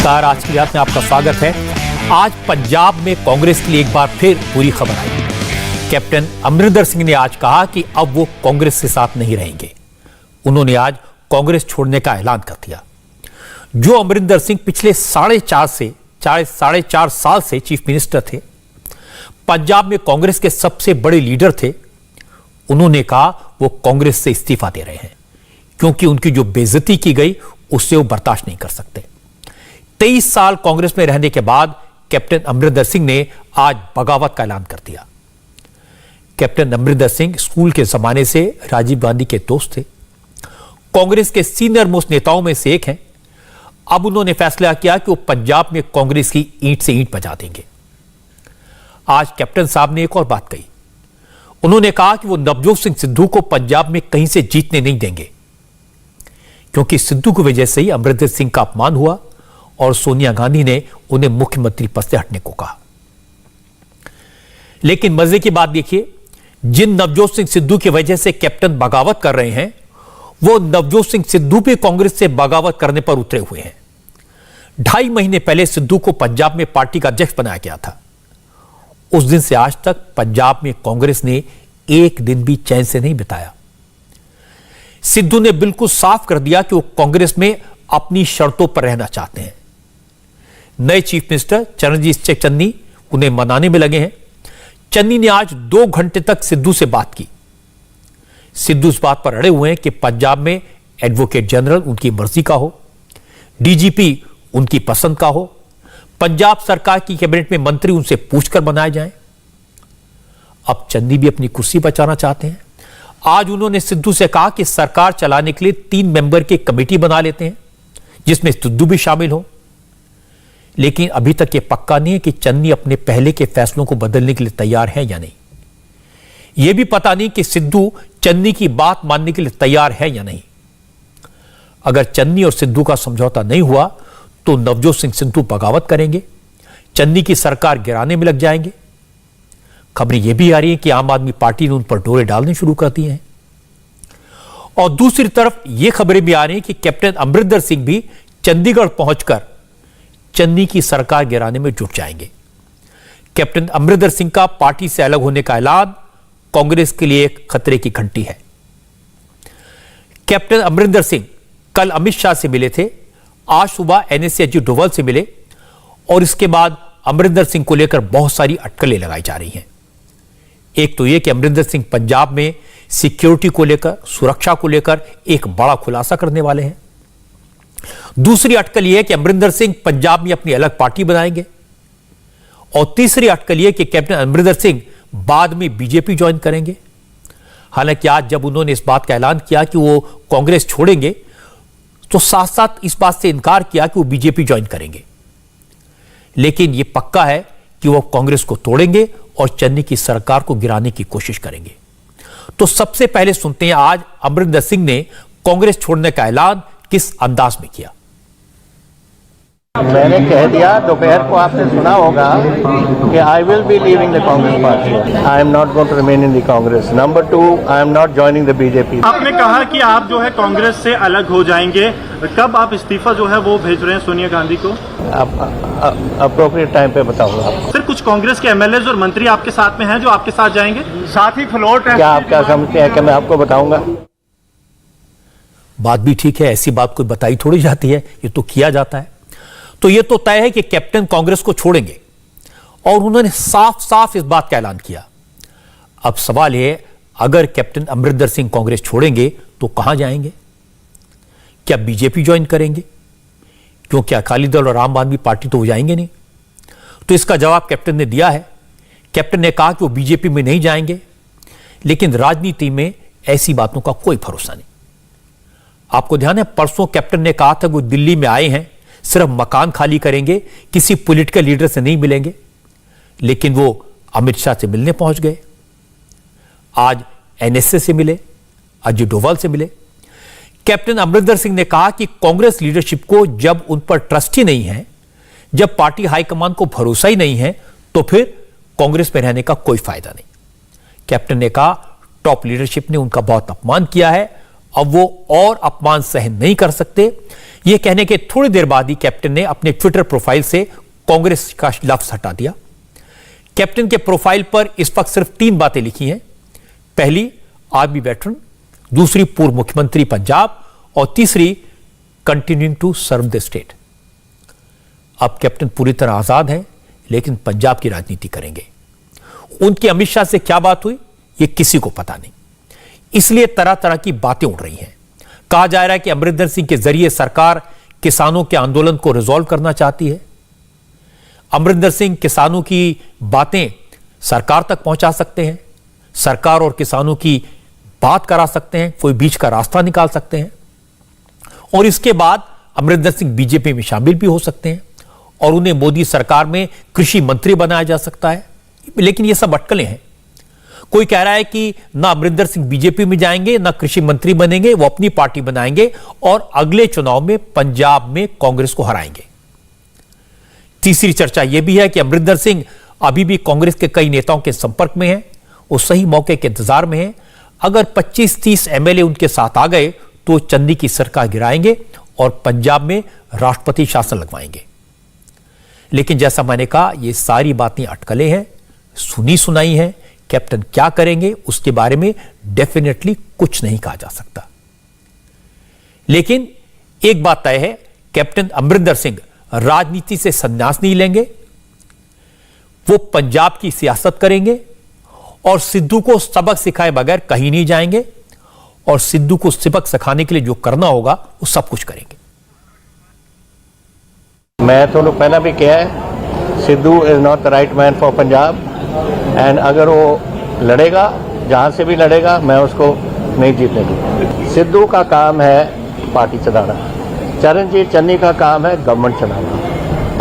नमस्कार, आज की रात में आपका स्वागत है। आज पंजाब में कांग्रेस के लिए एक बार फिर बुरी खबर आई। कैप्टन अमरिंदर सिंह ने आज कहा कि अब वो कांग्रेस के साथ नहीं रहेंगे। उन्होंने आज कांग्रेस छोड़ने का ऐलान कर दिया। जो अमरिंदर सिंह पिछले साढ़े चार साल से चीफ मिनिस्टर थे, पंजाब में कांग्रेस के सबसे बड़े लीडर थे, उन्होंने कहा वो कांग्रेस से इस्तीफा दे रहे हैं क्योंकि उनकी जो बेइज्जती की गई उससे वो बर्दाश्त नहीं कर सकते। 23 साल कांग्रेस में रहने के बाद कैप्टन अमरिंदर सिंह ने आज बगावत का ऐलान कर दिया। कैप्टन अमरिंदर सिंह स्कूल के जमाने से राजीव गांधी के दोस्त थे, कांग्रेस के सीनियर मोस्ट नेताओं में से एक हैं। अब उन्होंने फैसला किया कि वो पंजाब में कांग्रेस की ईंट से ईंट बजा देंगे। आज कैप्टन साहब ने एक और बात कही। उन्होंने कहा कि वो नवजोत सिंह सिद्धू को पंजाब में कहीं से जीतने नहीं देंगे क्योंकि सिद्धू की वजह से ही अमरिंदर सिंह का अपमान हुआ और सोनिया गांधी ने उन्हें मुख्यमंत्री पद से हटने को कहा। लेकिन मजे की बात देखिए, जिन नवजोत सिंह सिद्धू की वजह से कैप्टन बगावत कर रहे हैं, वो नवजोत सिंह सिद्धू भी कांग्रेस से बगावत करने पर उतरे हुए हैं। 2.5 महीने पहले सिद्धू को पंजाब में पार्टी का अध्यक्ष बनाया गया था। उस दिन से आज तक पंजाब में कांग्रेस ने एक दिन भी चैन से नहीं बिताया। सिद्धू ने बिल्कुल साफ कर दिया कि वो कांग्रेस में अपनी शर्तों पर रहना चाहते हैं। नए चीफ मिनिस्टर चरणजीत चन्नी उन्हें मनाने में लगे हैं। चन्नी ने आज 2 घंटे तक सिद्धू से बात की। सिद्धू इस बात पर अड़े हुए हैं कि पंजाब में एडवोकेट जनरल उनकी मर्जी का हो, डीजीपी उनकी पसंद का हो, पंजाब सरकार की कैबिनेट में मंत्री उनसे पूछकर बनाए जाएं। अब चन्नी भी अपनी कुर्सी बचाना चाहते हैं। आज उन्होंने सिद्धू से कहा कि सरकार चलाने के लिए 3 मेंबर की कमेटी बना लेते हैं जिसमें सिद्धू भी शामिल हो। लेकिन अभी तक यह पक्का नहीं है कि चन्नी अपने पहले के फैसलों को बदलने के लिए तैयार है या नहीं। यह भी पता नहीं कि सिद्धू चन्नी की बात मानने के लिए तैयार है या नहीं। अगर चन्नी और सिद्धू का समझौता नहीं हुआ तो नवजोत सिंह सिद्धू बगावत करेंगे, चन्नी की सरकार गिराने में लग जाएंगे। खबरें यह भी आ रही है कि आम आदमी पार्टी ने उन पर डोरे डालने शुरू कर दिए हैं। और दूसरी तरफ यह खबरें भी आ रही हैं कि कैप्टन अमरिंदर सिंह भी चंडीगढ़ पहुंचकर चन्नी की सरकार गिराने में जुट जाएंगे। कैप्टन अमरिंदर सिंह का पार्टी से अलग होने का ऐलान कांग्रेस के लिए एक खतरे की घंटी है। कैप्टन अमरिंदर सिंह कल अमित शाह से मिले थे, आज सुबह एनएसए अजीत डोभाल से मिले और इसके बाद अमरिंदर सिंह को लेकर बहुत सारी अटकलें लगाई जा रही हैं। एक तो यह कि अमरिंदर सिंह पंजाब में सिक्योरिटी को लेकर, सुरक्षा को लेकर एक बड़ा खुलासा करने वाले हैं। दूसरी अटकल यह है कि अमरिंदर सिंह पंजाब में अपनी अलग पार्टी बनाएंगे और तीसरी अटकल यह कि कैप्टन अमरिंदर सिंह बाद में बीजेपी ज्वाइन करेंगे। हालांकि आज जब उन्होंने इस बात का ऐलान किया कि वो कांग्रेस छोड़ेंगे तो साथ साथ इस बात से इनकार किया कि वो बीजेपी ज्वाइन करेंगे। लेकिन यह पक्का है कि वो कांग्रेस को तोड़ेंगे और चन्नी की सरकार को गिराने की कोशिश करेंगे। तो सबसे पहले सुनते हैं आज अमरिंदर सिंह ने कांग्रेस छोड़ने का ऐलान किस अंदाज में किया। मैंने कह दिया, दोपहर को आपने सुना होगा कि I will be leaving the Congress party. I am not going to remain in the Congress. Number 2, I am not joining the BJP. आपने कहा कि आप जो है कांग्रेस से अलग हो जाएंगे, कब आप इस्तीफा जो है वो भेज रहे हैं सोनिया गांधी को? अप्रोप्रिएट टाइम पे बताऊंगा आपको। सर, कुछ कांग्रेस के एमएलए और मंत्री आपके साथ में हैं जो आपके साथ जाएंगे, साथ ही फ्लोर टेस्ट। क्या आप क्या समझते हैं कि मैं आपको बताऊंगा? बात भी ठीक है, ऐसी बात कोई बताई थोड़ी जाती है, ये तो किया जाता है। तो यह तो तय है कि कैप्टन कांग्रेस को छोड़ेंगे और उन्होंने साफ साफ इस बात का ऐलान किया। अब सवाल यह, अगर कैप्टन अमरिंदर सिंह कांग्रेस छोड़ेंगे तो कहां जाएंगे? क्या बीजेपी ज्वाइन करेंगे? क्योंकि अकाली दल और आम आदमी पार्टी तो हो जाएंगे नहीं। तो इसका जवाब कैप्टन ने दिया है। कैप्टन ने कहा कि वो बीजेपी में नहीं जाएंगे, लेकिन राजनीति में ऐसी बातों का कोई भरोसा नहीं। आपको ध्यान है, परसों कैप्टन ने कहा था कि वो दिल्ली में आए हैं, सिर्फ मकान खाली करेंगे, किसी पॉलिटिकल लीडर से नहीं मिलेंगे। लेकिन वो अमित शाह से मिलने पहुंच गए। आज एनएसए से मिले, अजीत डोभाल से मिले। कैप्टन अमरिंदर सिंह ने कहा कि कांग्रेस लीडरशिप को जब उन पर ट्रस्ट ही नहीं है, जब पार्टी हाईकमान को भरोसा ही नहीं है, तो फिर कांग्रेस में रहने का कोई फायदा नहीं। कैप्टन ने कहा टॉप लीडरशिप ने उनका बहुत अपमान किया है अब वो और अपमान सहन नहीं कर सकते। यह कहने के थोड़ी देर बाद ही कैप्टन ने अपने ट्विटर प्रोफाइल से कांग्रेस का लफ्ज हटा दिया। कैप्टन के प्रोफाइल पर इस वक्त सिर्फ 3 बातें लिखी हैं। पहली, आर्मी वेटरन, दूसरी, पूर्व मुख्यमंत्री पंजाब, और तीसरी, continuing to serve the state. अब कैप्टन पूरी तरह आजाद हैं, लेकिन पंजाब की राजनीति करेंगे। उनकी अमित शाह से क्या बात हुई, यह किसी को पता नहीं, इसलिए तरह तरह की बातें उड़ रही हैं। कहा जा रहा है कि अमरिंदर सिंह के जरिए सरकार किसानों के आंदोलन को रिजॉल्व करना चाहती है। अमरिंदर सिंह किसानों की बातें सरकार तक पहुंचा सकते हैं, सरकार और किसानों की बात करा सकते हैं, कोई बीच का रास्ता निकाल सकते हैं, और इसके बाद अमरिंदर सिंह बीजेपी में शामिल भी हो सकते हैं और उन्हें मोदी सरकार में कृषि मंत्री बनाया जा सकता है। लेकिन ये सब अटकलें हैं। कोई कह रहा है कि ना अमरिंदर सिंह बीजेपी में जाएंगे, ना कृषि मंत्री बनेंगे, वो अपनी पार्टी बनाएंगे और अगले चुनाव में पंजाब में कांग्रेस को हराएंगे। तीसरी चर्चा यह भी है कि अमरिंदर सिंह अभी भी कांग्रेस के कई नेताओं के संपर्क में हैं, वो सही मौके के इंतजार में हैं। अगर 25-30 एमएलए उनके साथ आ गए तो चन्नी की सरकार गिराएंगे और पंजाब में राष्ट्रपति शासन लगवाएंगे। लेकिन जैसा मैंने कहा, ये सारी बातें अटकलें हैं, सुनी सुनाई हैं। कैप्टन क्या करेंगे उसके बारे में डेफिनेटली कुछ नहीं कहा जा सकता। लेकिन एक बात तय है, कैप्टन अमरिंदर सिंह राजनीति से संन्यास नहीं लेंगे। वो पंजाब की सियासत करेंगे और सिद्धू को सबक सिखाए बगैर कहीं नहीं जाएंगे, और सिद्धू को सबक सिखाने के लिए जो करना होगा वो सब कुछ करेंगे। मैं तो पहला भी किया है, Sidhu is not the right man for Punjab, and अगर वो लड़ेगा, जहां से भी लड़ेगा, मैं उसको नहीं जीतने दूंगा। सिद्धू का काम है पार्टी चलाना, चरणजीत चन्नी का काम है गवर्नमेंट चलाना,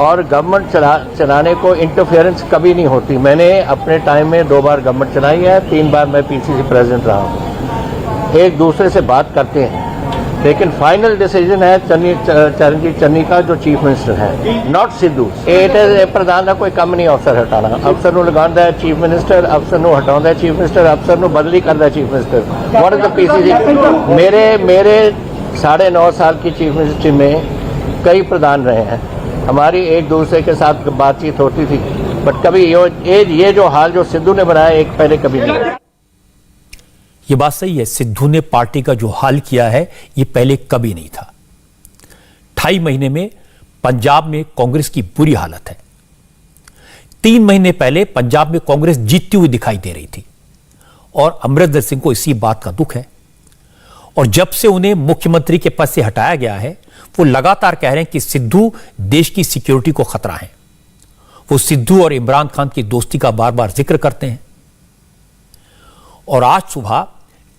और गवर्नमेंट चलाने को इंटरफेरेंस कभी नहीं होती। मैंने अपने टाइम में 2 बार गवर्नमेंट चलाई है, 3 बार मैं पीसीसी प्रेसिडेंट रहा हूँ। एक दूसरे से बात करते हैं, लेकिन फाइनल डिसीजन है चरणजीत चन्नी का, जो चीफ मिनिस्टर है, नॉट सिद्धू। इट इज प्रधान का कोई कम नहीं अफसर हटाना, अफसर ਨੂੰ ਲਗਾਉਂਦਾ ਹੈ चीफ मिनिस्टर, अफसर ਨੂੰ हटाਉਂਦਾ है चीफ मिनिस्टर, अफसर ਨੂੰ बदली करता है chief minister. What is the PCC? मेरे 9.5 साल की चीफ मिनिस्ट्री में कई प्रधान रहे हैं, हमारी एक दूसरे के साथ बातचीत होती थी, बट कभी ये जो हाल जो सिद्धू ने बनाया, एक पहले कभी नहीं। यह बात सही है, सिद्धू ने पार्टी का जो हाल किया है यह पहले कभी नहीं था। 2.5 महीने में पंजाब में कांग्रेस की बुरी हालत है। 3 महीने पहले पंजाब में कांग्रेस जीतती हुई दिखाई दे रही थी और अमरिंदर सिंह को इसी बात का दुख है, और जब से उन्हें मुख्यमंत्री के पद से हटाया गया है, वो लगातार कह रहे हैं कि सिद्धू देश की सिक्योरिटी को खतरा है। वो सिद्धू और इमरान खान की दोस्ती का बार बार जिक्र करते हैं। और आज सुबह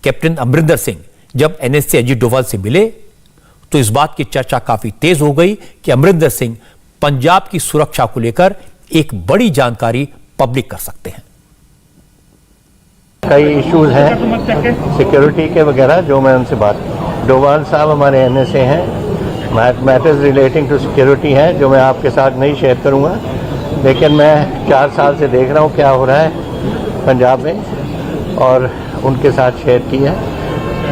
कैप्टन अमरिंदर सिंह जब एनएसए अजीत डोभाल से मिले तो इस बात की चर्चा काफी तेज हो गई कि अमरिंदर सिंह पंजाब की सुरक्षा को लेकर एक बड़ी जानकारी पब्लिक कर सकते हैं। कई इश्यूज हैं सिक्योरिटी के वगैरह, जो मैं उनसे बात की। डोभाल साहब हमारे एनएसए हैं, मैटर्स रिलेटिंग टू सिक्योरिटी हैं जो मैं आपके साथ नहीं शेयर करूंगा, लेकिन मैं 4 साल से देख रहा हूं क्या हो रहा है पंजाब में, और उनके साथ शेयर की है।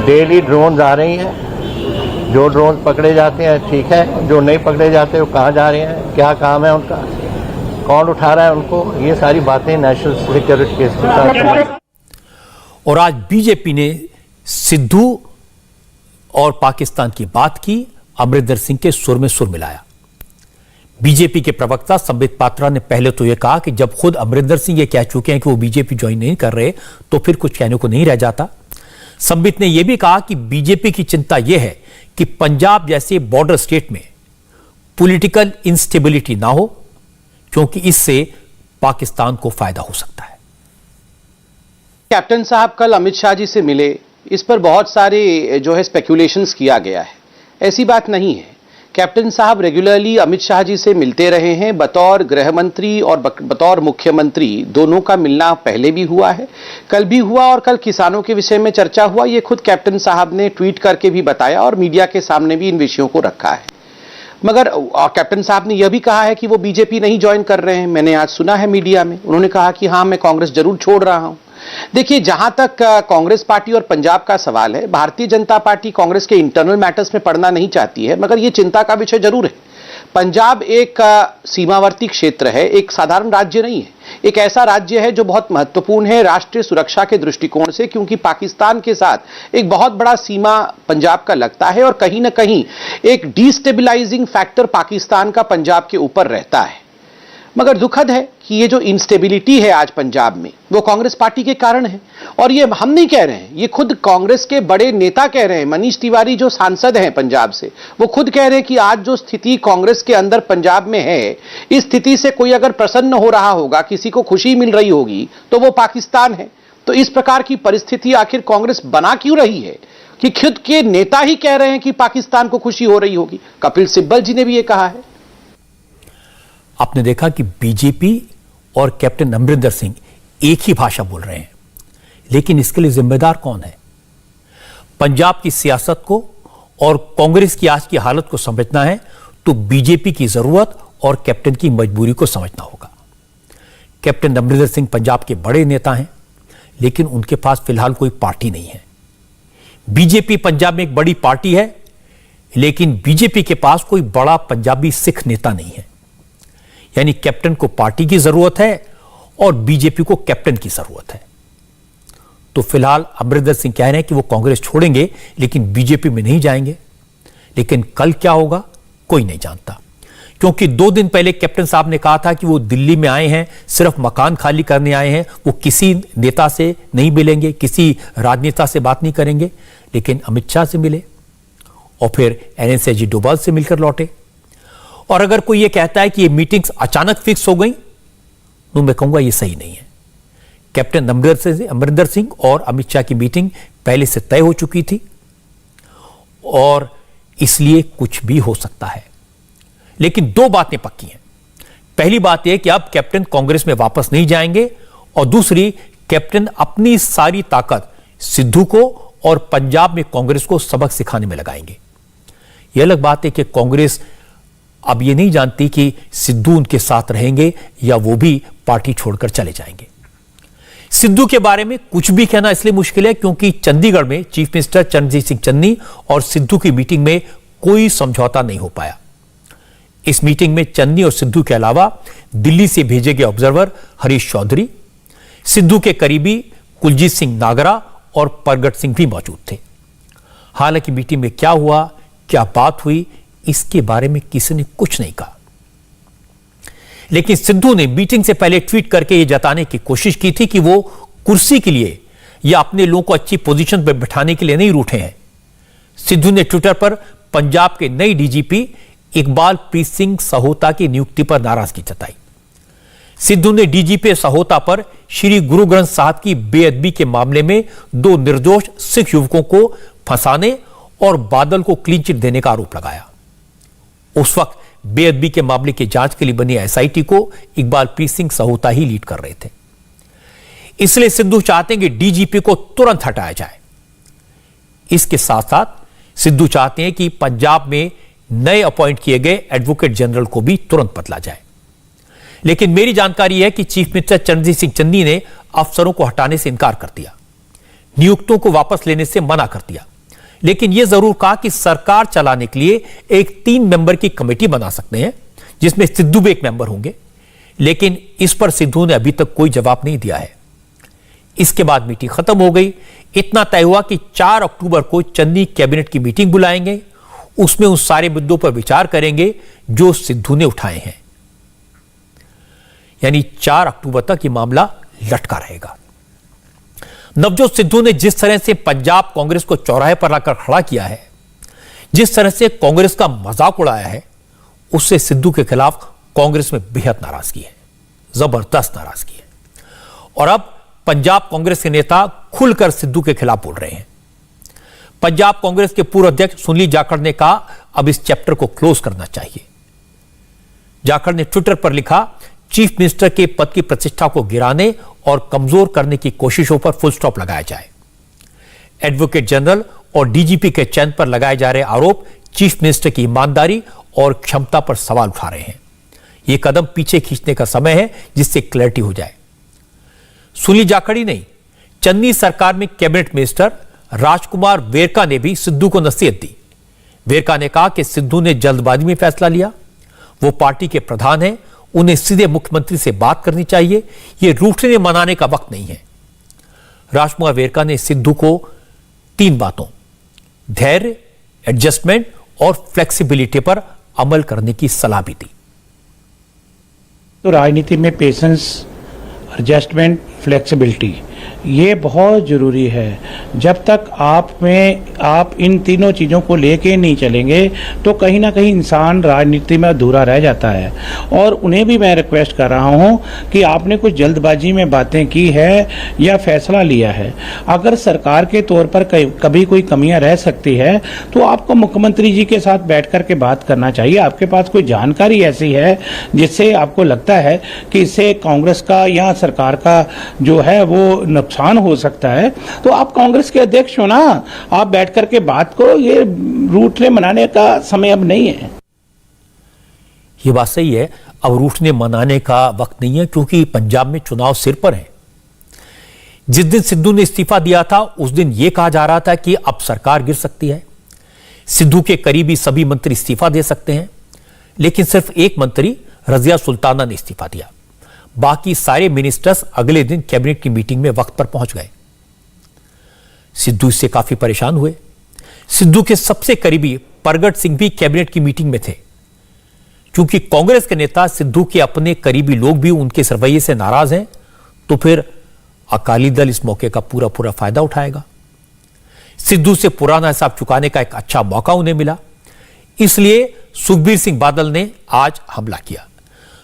डेली ड्रोन्स आ रही हैं, जो ड्रोन पकड़े जाते हैं ठीक है, जो नहीं पकड़े जाते वो कहाँ जा रहे हैं, क्या काम है उनका, कौन उठा रहा है उनको, ये सारी बातें नेशनल सिक्योरिटी के साथ। और आज बीजेपी ने सिद्धू और पाकिस्तान की बात की, अमरिंदर सिंह के सुर में सुर मिलाया। बीजेपी के प्रवक्ता संबित पात्रा ने पहले तो यह कहा कि जब खुद अमरिंदर सिंह ये कह चुके हैं कि वो बीजेपी ज्वाइन नहीं कर रहे तो फिर कुछ कहने को नहीं रह जाता। संबित ने यह भी कहा कि बीजेपी की चिंता यह है कि पंजाब जैसे बॉर्डर स्टेट में पॉलिटिकल इंस्टेबिलिटी ना हो, क्योंकि इससे पाकिस्तान को फायदा हो सकता है। कैप्टन साहब कल अमित शाह जी से मिले, इस पर बहुत सारे जो है स्पेक्यूलेशंस किया गया है। ऐसी बात नहीं है। कैप्टन साहब रेगुलरली अमित शाह जी से मिलते रहे हैं, बतौर गृह मंत्री और बतौर मुख्यमंत्री दोनों का मिलना पहले भी हुआ है, कल भी हुआ, और कल किसानों के विषय में चर्चा हुआ। ये खुद कैप्टन साहब ने ट्वीट करके भी बताया और मीडिया के सामने भी इन विषयों को रखा है। मगर कैप्टन साहब ने यह भी कहा है कि वो बीजेपी नहीं ज्वाइन कर रहे हैं। मैंने आज सुना है मीडिया में, उन्होंने कहा कि हाँ मैं कांग्रेस जरूर छोड़ रहा हूं। देखिए, जहां तक कांग्रेस पार्टी और पंजाब का सवाल है, भारतीय जनता पार्टी कांग्रेस के इंटरनल मैटर्स में पड़ना नहीं चाहती है, मगर यह चिंता का विषय जरूर है। पंजाब एक सीमावर्ती क्षेत्र है, एक साधारण राज्य नहीं है। एक ऐसा राज्य है जो बहुत महत्वपूर्ण है राष्ट्रीय सुरक्षा के दृष्टिकोण से, क्योंकि पाकिस्तान के साथ एक बहुत बड़ा सीमा पंजाब का लगता है और कहीं ना कहीं एक डिस्टेबलाइजिंग फैक्टर पाकिस्तान का पंजाब के ऊपर रहता है। मगर दुखद है कि ये जो इंस्टेबिलिटी है आज पंजाब में, वो कांग्रेस पार्टी के कारण है। और ये हम नहीं कह रहे हैं, ये खुद कांग्रेस के बड़े नेता कह रहे हैं। मनीष तिवारी जो सांसद हैं पंजाब से, वो खुद कह रहे हैं कि आज जो स्थिति कांग्रेस के अंदर पंजाब में है, इस स्थिति से कोई अगर प्रसन्न हो रहा होगा, किसी को खुशी मिल रही होगी, तो वो पाकिस्तान है। तो इस प्रकार की परिस्थिति आखिर कांग्रेस बना क्यों रही है कि खुद के नेता ही कह रहे हैं कि पाकिस्तान को खुशी हो रही होगी। कपिल सिब्बल जी ने भी ये कहा है। आपने देखा कि बीजेपी और कैप्टन अमरिंदर सिंह एक ही भाषा बोल रहे हैं, लेकिन इसके लिए जिम्मेदार कौन है? पंजाब की सियासत को और कांग्रेस की आज की हालत को समझना है तो बीजेपी की जरूरत और कैप्टन की मजबूरी को समझना होगा। कैप्टन अमरिंदर सिंह पंजाब के बड़े नेता हैं, लेकिन उनके पास फिलहाल कोई पार्टी नहीं है। बीजेपी पंजाब में एक बड़ी पार्टी है, लेकिन बीजेपी के पास कोई बड़ा पंजाबी सिख नेता नहीं है। यानी कैप्टन को पार्टी की जरूरत है और बीजेपी को कैप्टन की जरूरत है। तो फिलहाल अमरिंदर सिंह कह रहे हैं कि वो कांग्रेस छोड़ेंगे, लेकिन बीजेपी में नहीं जाएंगे। लेकिन कल क्या होगा कोई नहीं जानता, क्योंकि 2 दिन पहले कैप्टन साहब ने कहा था कि वो दिल्ली में आए हैं, सिर्फ मकान खाली करने आए हैं, वो किसी नेता से नहीं मिलेंगे, किसी राजनेता से बात नहीं करेंगे। लेकिन अमित शाह से मिले और फिर एनएसएजी डोभाल से मिलकर लौटे। और अगर कोई ये कहता है कि ये मीटिंग्स अचानक फिक्स हो गई, तो मैं कहूंगा ये सही नहीं है। कैप्टन अमरिंदर सिंह और अमित शाह की मीटिंग पहले से तय हो चुकी थी और इसलिए कुछ भी हो सकता है। लेकिन 2 बातें पक्की हैं। पहली बात यह कि अब कैप्टन कांग्रेस में वापस नहीं जाएंगे, और दूसरी, कैप्टन अपनी सारी ताकत सिद्धू को और पंजाब में कांग्रेस को सबक सिखाने में लगाएंगे। यह अलग बात है कि कांग्रेस अब ये नहीं जानती कि सिद्धू उनके साथ रहेंगे या वो भी पार्टी छोड़कर चले जाएंगे। सिद्धू के बारे में कुछ भी कहना इसलिए मुश्किल है क्योंकि चंडीगढ़ में चीफ मिनिस्टर चरणजीत सिंह चन्नी और सिद्धू की मीटिंग में कोई समझौता नहीं हो पाया। इस मीटिंग में चन्नी और सिद्धू के अलावा दिल्ली से भेजे गए ऑब्जर्वर हरीश चौधरी, सिद्धू के करीबी कुलजीत सिंह नागरा और परगट सिंह भी मौजूद थे। हालांकि मीटिंग में क्या हुआ, क्या बात हुई, इसके बारे में किसी ने कुछ नहीं कहा। लेकिन सिद्धू ने मीटिंग से पहले ट्वीट करके यह जताने की कोशिश की थी कि वो कुर्सी के लिए या अपने लोगों को अच्छी पोजीशन पर बिठाने के लिए नहीं रूठे हैं। सिद्धू ने ट्विटर पर पंजाब के नए डीजीपी इकबाल प्रीत सिंह सहोता की नियुक्ति पर नाराजगी जताई। सिद्धू ने डीजीपी सहोता पर श्री गुरु ग्रंथ साहब की बेअदबी के मामले में 2 निर्दोष सिख युवकों को फंसाने और बादल को क्लीन चिट देने का आरोप लगाया। उस वक्त बेअदबी के मामले की जांच के लिए बनी एसआईटी को इकबाल प्रीत सिंह सहोता ही लीड कर रहे थे। इसलिए सिद्धू चाहते हैं कि डीजीपी को तुरंत हटाया जाए। इसके साथ साथ सिद्धू चाहते हैं कि पंजाब में नए अपॉइंट किए गए एडवोकेट जनरल को भी तुरंत बदला जाए। लेकिन मेरी जानकारी है कि चीफ मिनिस्टर चरणजीत सिंह चन्नी ने अफसरों को हटाने से इनकार कर दिया, नियुक्तों को वापस लेने से मना कर दिया। लेकिन यह जरूर कहा कि सरकार चलाने के लिए एक 3 मेंबर की कमेटी बना सकते हैं, जिसमें सिद्धू भी एक मेंबर होंगे। लेकिन इस पर सिद्धू ने अभी तक कोई जवाब नहीं दिया है। इसके बाद मीटिंग खत्म हो गई। इतना तय हुआ कि 4 अक्टूबर को चन्नी कैबिनेट की मीटिंग बुलाएंगे, उसमें उन सारे मुद्दों पर विचार करेंगे जो सिद्धू ने उठाए हैं। यानी 4 अक्टूबर तक यह मामला लटका रहेगा। नवजोत सिद्धू ने जिस तरह से पंजाब कांग्रेस को चौराहे पर लाकर खड़ा किया है, जिस तरह से कांग्रेस का मजाक उड़ाया है, उससे सिद्धू के खिलाफ कांग्रेस में बेहद नाराजगी है, जबरदस्त नाराजगी है। और अब पंजाब कांग्रेस के नेता खुलकर सिद्धू के खिलाफ बोल रहे हैं। पंजाब कांग्रेस के पूर्व अध्यक्ष सुनील जाखड़ ने कहा अब इस चैप्टर को क्लोज करना चाहिए। जाखड़ ने ट्विटर पर लिखा, चीफ मिनिस्टर के पद की प्रतिष्ठा को गिराने और कमजोर करने की कोशिशों पर फुल स्टॉप लगाया जाए। एडवोकेट जनरल और डीजीपी के चयन पर लगाए जा रहे आरोप चीफ मिनिस्टर की ईमानदारी और क्षमता पर सवाल उठा रहे हैं। यह कदम पीछे खींचने का समय है जिससे क्लैरिटी हो जाए। सुनील जाखड़ नहीं, चन्नी सरकार में कैबिनेट मिनिस्टर राजकुमार वेरका ने भी सिद्धू को नसीहत दी। वेरका ने कहा कि सिद्धू ने जल्दबाजी में फैसला लिया, वो पार्टी के प्रधान हैं, उन्हें सीधे मुख्यमंत्री से बात करनी चाहिए, यह रूठने मनाने का वक्त नहीं है। राजकुमार वेरका ने सिद्धू को 3 बातों धैर्य, एडजस्टमेंट और फ्लेक्सिबिलिटी पर अमल करने की सलाह भी दी। तो राजनीति में पेशेंस, एडजस्टमेंट, फ्लेक्सिबिलिटी ये बहुत ज़रूरी है। जब तक आप इन तीनों चीज़ों को लेके नहीं चलेंगे तो कहीं ना कहीं इंसान राजनीति में अधूरा रह जाता है। और उन्हें भी मैं रिक्वेस्ट कर रहा हूं कि आपने कुछ जल्दबाजी में बातें की है या फैसला लिया है, अगर सरकार के तौर पर कभी कोई कमियां रह सकती है तो आपको मुख्यमंत्री जी के साथ बैठ कर के बात करना चाहिए। आपके पास कोई जानकारी ऐसी है जिससे आपको लगता है कि इससे कांग्रेस का या सरकार का जो है वो नुकसान हो सकता है, तो आप कांग्रेस के अध्यक्ष हो ना, आप बैठ करके बात करो। ये रूठने मनाने का समय अब नहीं है। ये बात सही है, अब रूठने मनाने का वक्त नहीं है, क्योंकि पंजाब में चुनाव सिर पर है। जिस दिन सिद्धू ने इस्तीफा दिया था उस दिन यह कहा जा रहा था कि अब सरकार गिर सकती है, सिद्धू के करीबी सभी मंत्री इस्तीफा दे सकते हैं, लेकिन सिर्फ एक मंत्री रजिया सुल्ताना ने इस्तीफा दिया। बाकी सारे मिनिस्टर्स अगले दिन कैबिनेट की मीटिंग में वक्त पर पहुंच गए। सिद्धू इससे काफी परेशान हुए। सिद्धू के सबसे करीबी परगट सिंह भी कैबिनेट की मीटिंग में थे। क्योंकि कांग्रेस के नेता सिद्धू के अपने करीबी लोग भी उनके इस रवैये से नाराज हैं, तो फिर अकाली दल इस मौके का पूरा फायदा उठाएगा। सिद्धू से पुराना हिसाब चुकाने का एक अच्छा मौका उन्हें मिला, इसलिए सुखबीर सिंह बादल ने आज हमला किया।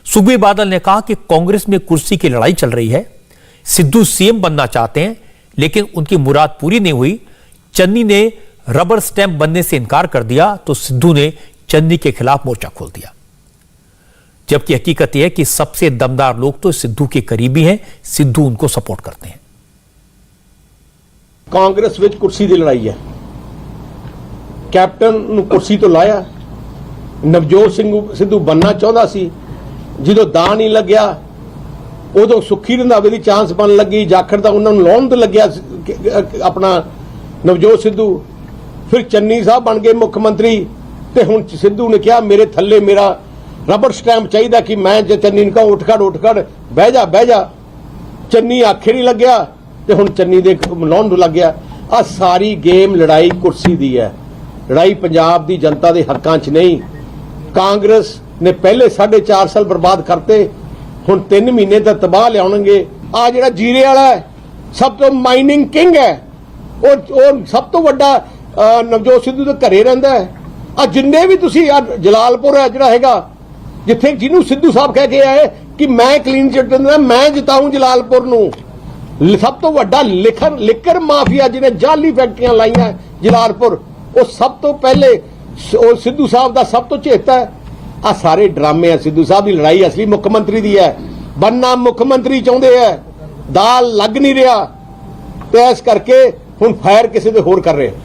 सुखबीर बादल ने कहा कि कांग्रेस में कुर्सी की लड़ाई चल रही है, सिद्धू सीएम बनना चाहते हैं लेकिन उनकी मुराद पूरी नहीं हुई। चन्नी ने रबर स्टैंप बनने से इनकार कर दिया तो सिद्धू ने चन्नी के खिलाफ मोर्चा खोल दिया। जबकि हकीकत यह है कि सबसे दमदार लोग तो सिद्धू के करीबी हैं, सिद्धू उनको सपोर्ट करते हैं। कांग्रेस विच कुर्सी की लड़ाई है, कैप्टन ਨੂੰ कुर्सी तो लाया, नवजोत सिद्धू बनना चाहता सी, ਜਦੋਂ ਦਾ ਨਹੀਂ ਲੱਗਿਆ ਉਦੋਂ ਸੁੱਖੀ ਰੰਧਾਵੇ ਦੀ ਚਾਂਸ ਬਣ ਲੱਗੀ, ਜਾਖੜ ਦਾ ਉਹਨਾਂ ਨੂੰ ਲਾਉਣ ਤੇ ਲੱਗਿਆ ਆਪਣਾ ਨਵਜੋਤ ਸਿੱਧੂ, ਫਿਰ ਚੰਨੀ ਸਾਹਿਬ ਬਣ ਗਏ ਮੁੱਖ ਮੰਤਰੀ ਤੇ ਹੁਣ ਸਿੱਧੂ ਨੇ ਕਿਹਾ ਮੇਰੇ ਥੱਲੇ ਮੇਰਾ ਰਬੜ ਸਟੈਂਪ ਚਾਹੀਦਾ ਕਿ ਮੈਂ ਜੇ ਚੰਨੀ ਨੂੰ ਕਹਾਂ ਉੱਠ ਖੜ ਬਹਿ ਜਾ, ਚੰਨੀ ਆਖੇ ਨਹੀਂ ਲੱਗਿਆ ਤੇ ਹੁਣ ਚੰਨੀ ਦੇ ਲਾਉਣ ਨੂੰ ਲੱਗ ਗਿਆ। ਆ ਸਾਰੀ ਗੇਮ ਲੜਾਈ ਕੁਰਸੀ ਦੀ ਹੈ, ਲੜਾਈ ਪੰਜਾਬ ਦੀ ਜਨਤਾ ਦੇ ਹੱਕਾਂ 'ਚ ਨਹੀਂ। ਕਾਂਗਰਸ ने पहले 4.5 साल बर्बाद करते, हुण 3 महीने तक तबाह लियाउणगे। आ जिहड़ा जीरे वाला है सब तो माइनिंग किंग है, और सब तो वड्डा नवजोत सिद्धू दे घरे रहिंदा है। आ जिन्ने भी तुसीं जलालपुर है जिहड़ा हैगा, जिथे जिन्हों सिद्धू साहब कह के आए कि मैं क्लीन चिट दिंदा, मैं जिताऊं जलालपुर नूं। सब तो वड्डा लिकर माफिया जिन्हें जाली फैक्ट्रियां लाइयां जलालपुर, वो सब तो पहले सिद्धू साहब का सब तो चेता है। आ सारे ड्रामे है, सिद्धू साहब की लड़ाई असली मुख्यमंत्री दी है, बनना मुख्यमंत्री चाहते हैं, दाल लग नहीं रहा, तो इस करके हुण फायर किसी दे होर कर रहे हैं।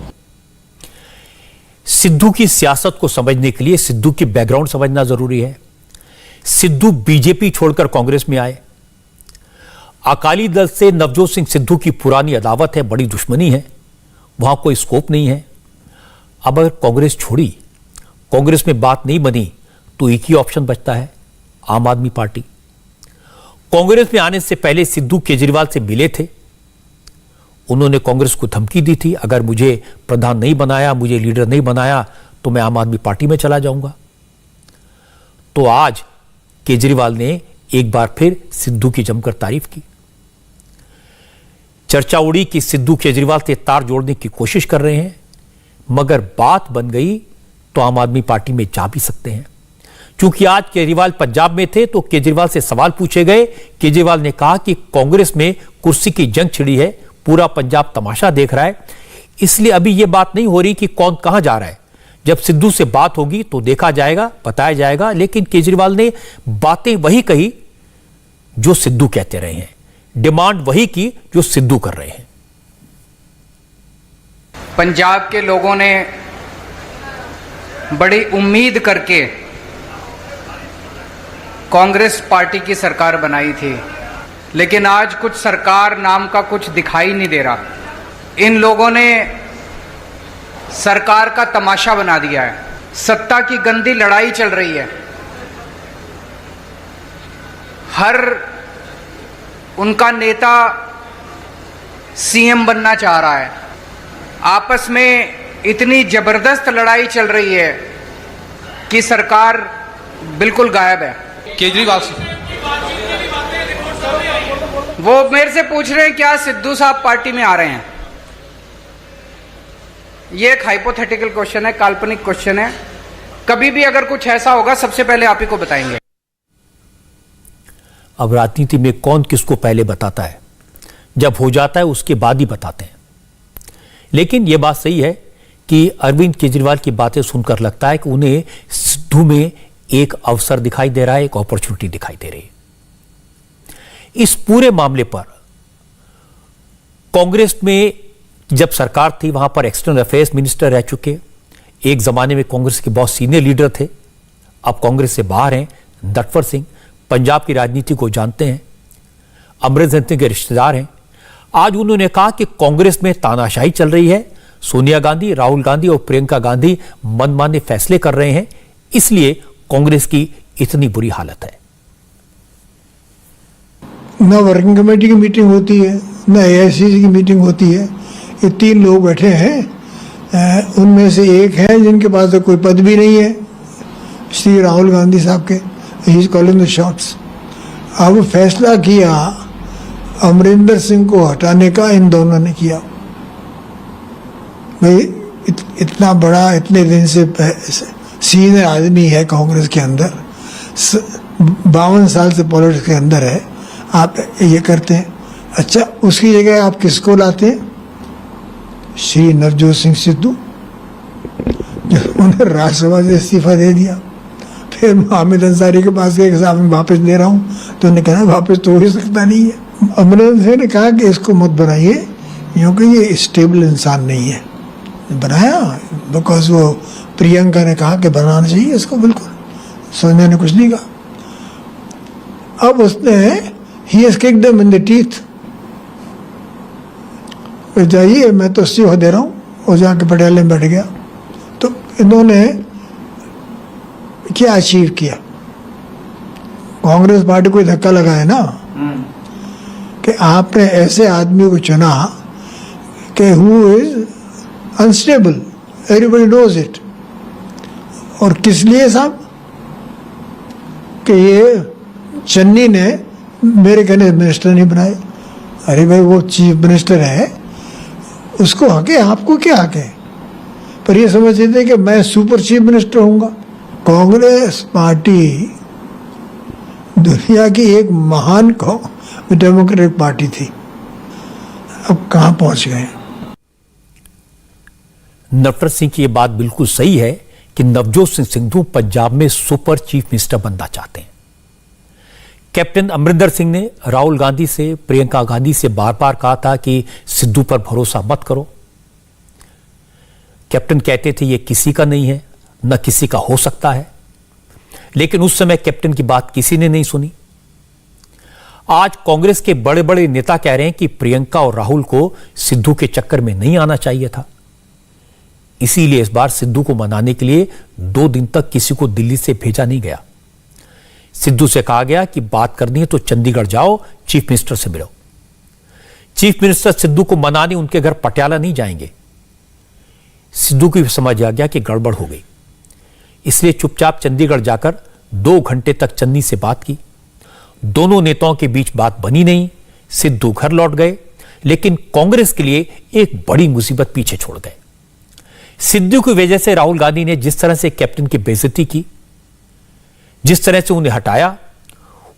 सिद्धू की सियासत को समझने के लिए सिद्धू की बैकग्राउंड समझना जरूरी है। सिद्धू बीजेपी छोड़कर कांग्रेस में आए। अकाली दल से नवजोत सिंह सिद्धू की पुरानी अदावत है, बड़ी दुश्मनी है, वहां कोई स्कोप नहीं है। अब अगर कांग्रेस छोड़ी, कांग्रेस में बात नहीं बनी, तो एक ही ऑप्शन बचता है, आम आदमी पार्टी। कांग्रेस में आने से पहले सिद्धू केजरीवाल से मिले थे, उन्होंने कांग्रेस को धमकी दी थी, अगर मुझे प्रधान नहीं बनाया, मुझे लीडर नहीं बनाया तो मैं आम आदमी पार्टी में चला जाऊंगा। तो आज केजरीवाल ने एक बार फिर सिद्धू की जमकर तारीफ की। चर्चा उड़ी कि सिद्धू केजरीवाल से तार जोड़ने की कोशिश कर रहे हैं, मगर बात बन गई तो आम आदमी पार्टी में जा भी सकते हैं। क्योंकि आज केजरीवाल पंजाब में थे तो केजरीवाल से सवाल पूछे गए। केजरीवाल ने कहा कि कांग्रेस में कुर्सी की जंग छिड़ी है, पूरा पंजाब तमाशा देख रहा है, इसलिए अभी यह बात नहीं हो रही कि कौन कहां जा रहा है। जब सिद्धू से बात होगी तो देखा जाएगा, बताया जाएगा। लेकिन केजरीवाल ने बातें वही कही जो सिद्धू कहते रहे हैं, डिमांड वही की जो सिद्धू कर रहे हैं। पंजाब के लोगों ने बड़ी उम्मीद करके कांग्रेस पार्टी की सरकार बनाई थी, लेकिन आज कुछ सरकार नाम का कुछ दिखाई नहीं दे रहा। इन लोगों ने सरकार का तमाशा बना दिया है। सत्ता की गंदी लड़ाई चल रही है। हर उनका नेता सीएम बनना चाह रहा है। आपस में इतनी जबरदस्त लड़ाई चल रही है कि सरकार बिल्कुल गायब है। केजरीवाल से वो मेरे से पूछ रहे हैं क्या सिद्धू साहब पार्टी में आ रहे हैं। ये एक हाइपोथेटिकल क्वेश्चन है, काल्पनिक क्वेश्चन है। कभी भी अगर कुछ ऐसा होगा सबसे पहले आप ही को बताएंगे। अब राजनीति में कौन किसको पहले बताता है, जब हो जाता है उसके बाद ही बताते हैं। लेकिन यह बात सही है कि अरविंद केजरीवाल की बातें सुनकर लगता है कि उन्हें सिद्धू में एक अवसर दिखाई दे रहा है, एक अपॉर्चुनिटी दिखाई दे रही है। इस पूरे मामले पर कांग्रेस में जब सरकार थी वहां पर एक्सटर्नल अफेयर्स मिनिस्टर रह चुके, एक जमाने में कांग्रेस के बहुत सीनियर लीडर थे, अब कांग्रेस से बाहर हैं, नटवर सिंह पंजाब की राजनीति को जानते हैं, अमरिंदर सिंह के रिश्तेदार हैं। आज उन्होंने कहा कि कांग्रेस में तानाशाही चल रही है, सोनिया गांधी, राहुल गांधी और प्रियंका गांधी मनमाने फैसले कर रहे हैं, इसलिए कांग्रेस की इतनी बुरी हालत है। न वर्किंग कमेटी की मीटिंग होती है, न एआईसीसी की मीटिंग होती है। ये तीन लोग बैठे हैं, उनमें से एक है जिनके पास तो कोई पद भी नहीं है, श्री राहुल गांधी साहब के, he is calling the shots. अब फैसला किया अमरिंदर सिंह को हटाने का इन दोनों ने किया। भाई इतना बड़ा, इतने दिन से सीनियर आदमी है कांग्रेस के अंदर, 52 साल से पॉलिटिक्स के अंदर है, आप ये करते हैं। अच्छा, उसकी जगह आप किसको लाते हैं? श्री नवजोत सिंह सिद्धू, उन्होंने राज्यसभा से इस्तीफा दे दिया। फिर हामिद अंसारी के पास गए कि साहब मैं वापस दे रहा हूँ, तो उन्होंने कहा वापस तो हो ही सकता नहीं है। अमरिंदर सिंह ने कहा कि इसको मत बनाइए क्योंकि ये स्टेबल इंसान नहीं है। बनाया बिकॉज वो प्रियंका ने कहा कि बनाना चाहिए इसको, बिल्कुल सोनिया ने कुछ नहीं कहा। अब उसने he has kicked them in the teeth, जाइए मैं तो इस्तीफा दे रहा हूँ, और जाके पटियाला में बैठ गया। तो इन्होंने क्या अचीव किया? कांग्रेस पार्टी को धक्का लगा है ना कि आपने ऐसे आदमी को चुना कि who is unstable, everybody knows it. और किस लिए साहब? कि ये चन्नी ने मेरे कहने मिनिस्टर नहीं बनाए। अरे भाई वो चीफ मिनिस्टर है, उसको हक है, आपको क्या हक है? पर ये समझते थे कि मैं सुपर चीफ मिनिस्टर होऊंगा। कांग्रेस पार्टी दुनिया की एक महान डेमोक्रेटिक पार्टी थी, अब कहां पहुंच गए? नटवर सिंह की यह बात बिल्कुल सही है कि नवजोत सिंह सिद्धू पंजाब में सुपर चीफ मिनिस्टर बनना चाहते हैं। कैप्टन अमरिंदर सिंह ने राहुल गांधी से, प्रियंका गांधी से बार बार कहा था कि सिद्धू पर भरोसा मत करो। कैप्टन कहते थे ये किसी का नहीं है, न किसी का हो सकता है, लेकिन उस समय कैप्टन की बात किसी ने नहीं सुनी। आज कांग्रेस के बड़े बड़े नेता कह रहे हैं कि प्रियंका और राहुल को सिद्धू के चक्कर में नहीं आना चाहिए था, इसीलिए इस बार सिद्धू को मनाने के लिए 2 दिन तक किसी को दिल्ली से भेजा नहीं गया। सिद्धू से कहा गया कि बात करनी है तो चंडीगढ़ जाओ, चीफ मिनिस्टर से मिलो। चीफ मिनिस्टर सिद्धू को मनाने उनके घर पटियाला नहीं जाएंगे। सिद्धू की समझ आ गया कि गड़बड़ हो गई, इसलिए चुपचाप चंडीगढ़ जाकर 2 घंटे तक चन्नी से बात की। दोनों नेताओं के बीच बात बनी नहीं, सिद्धू घर लौट गए, लेकिन कांग्रेस के लिए एक बड़ी मुसीबत पीछे छोड़ गए। सिद्धू की वजह से राहुल गांधी ने जिस तरह से कैप्टन की बेइज्जती की, जिस तरह से उन्हें हटाया,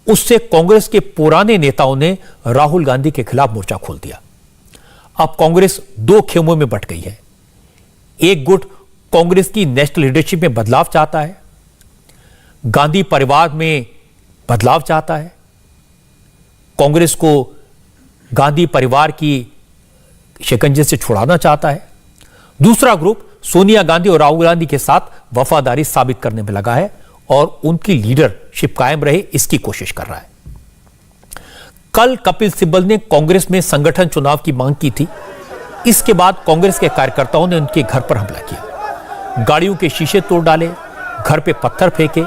उससे कांग्रेस के पुराने नेताओं ने राहुल गांधी के खिलाफ मोर्चा खोल दिया। अब कांग्रेस 2 खेमों में बंट गई है। एक गुट कांग्रेस की नेशनल लीडरशिप में बदलाव चाहता है, गांधी परिवार में बदलाव चाहता है, कांग्रेस को गांधी परिवार की शिकंजे से छुड़ाना चाहता है। दूसरा ग्रुप सोनिया गांधी और राहुल गांधी के साथ वफादारी साबित करने में लगा है और उनकी लीडरशिप कायम रहे इसकी कोशिश कर रहा है। कल कपिल सिब्बल ने कांग्रेस में संगठन चुनाव की मांग की थी। इसके बाद कांग्रेस के कार्यकर्ताओं ने उनके घर पर हमला किया, गाड़ियों के शीशे तोड़ डाले, घर पे पत्थर फेंके।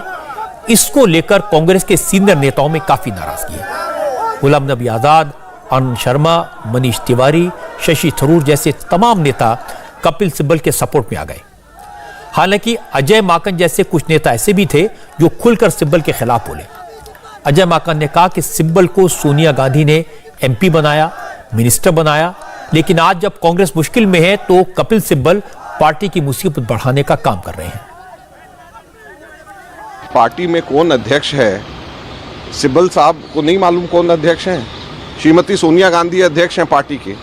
इसको लेकर कांग्रेस के सीनियर नेताओं में काफी नाराजगी है। गुलाम नबी आजाद, आनंद शर्मा, मनीष तिवारी, शशि थरूर जैसे तमाम नेता कपिल सिब्बल के सपोर्ट में आ गए। हालांकि अजय माकन जैसे कुछ नेता ऐसे भी थे जो खुलकर सिब्बल के खिलाफ बोले। अजय माकन ने कहा कि सिब्बल को सोनिया गांधी ने एमपी बनाया, मिनिस्टर बनाया, लेकिन आज जब कांग्रेस मुश्किल में है तो कपिल सिब्बल पार्टी की मुसीबत बढ़ाने का काम कर रहे हैं। पार्टी में कौन अध्यक्ष है, सिब्बल साहब को नहीं मालूम कौन अध्यक्ष हैं। श्रीमती सोनिया गांधी अध्यक्ष हैं पार्टी के,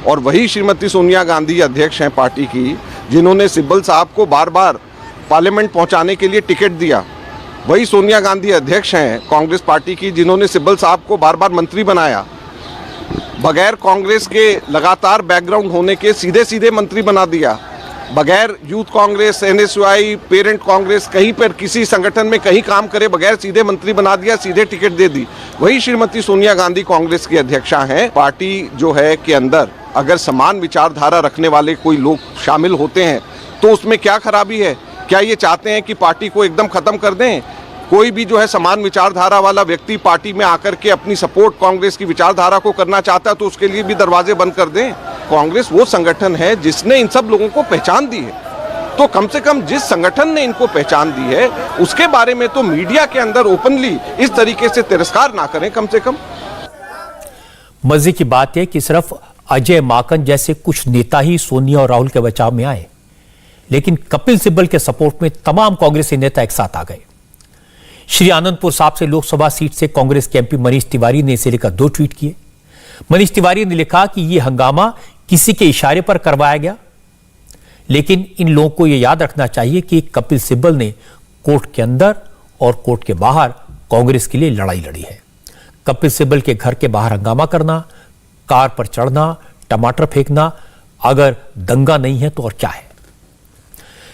और वही श्रीमती सोनिया गांधी अध्यक्ष हैं पार्टी की जिन्होंने सिब्बल साहब को बार बार पार्लियामेंट पहुंचाने के लिए टिकट दिया। वही सोनिया गांधी अध्यक्ष हैं कांग्रेस पार्टी की जिन्होंने सिब्बल साहब को बार बार मंत्री बनाया। बगैर कांग्रेस के लगातार बैकग्राउंड होने के सीधे सीधे मंत्री बना दिया। बगैर youth Congress, NSUI, parent Congress कहीं पर किसी संगठन में कहीं काम करे बगैर सीधे मंत्री बना दिया, सीधे टिकट दे दी। वही श्रीमती सोनिया गांधी कांग्रेस की अध्यक्षा हैं। पार्टी जो है के अंदर अगर समान विचारधारा रखने वाले कोई लोग शामिल होते हैं तो उसमें क्या खराबी है? क्या ये चाहते हैं कि पार्टी को एकदम खत्म कर दें? कोई भी जो है समान विचारधारा वाला व्यक्ति पार्टी में आकर के अपनी सपोर्ट कांग्रेस की विचारधारा को करना चाहता है तो उसके लिए भी दरवाजे बंद कर दें। कांग्रेस वो संगठन है जिसने इन सब लोगों को पहचान दी है, तो कम से कम जिस संगठन ने इनको पहचान दी है उसके बारे में तो मीडिया के अंदर ओपनली इस तरीके से तिरस्कार ना करें कम से कम। मजे की बात है कि सिर्फ अजय माकन जैसे कुछ नेता ही सोनिया और राहुल के बचाव में आए, लेकिन कपिल सिब्बल के सपोर्ट में तमाम कांग्रेसी नेता एक साथ आ गए। श्री आनंदपुर साहब से लोकसभा सीट से कांग्रेस के एमपी मनीष तिवारी ने इसे लेकर 2 ट्वीट किए। मनीष तिवारी ने लिखा कि यह हंगामा किसी के इशारे पर करवाया गया, लेकिन इन लोगों को यह याद रखना चाहिए कि कपिल सिब्बल ने कोर्ट के अंदर और कोर्ट के बाहर कांग्रेस के लिए लड़ाई लड़ी है। कपिल सिब्बल के घर के बाहर हंगामा करना, कार पर चढ़ना, टमाटर फेंकना, अगर दंगा नहीं है तो और क्या है?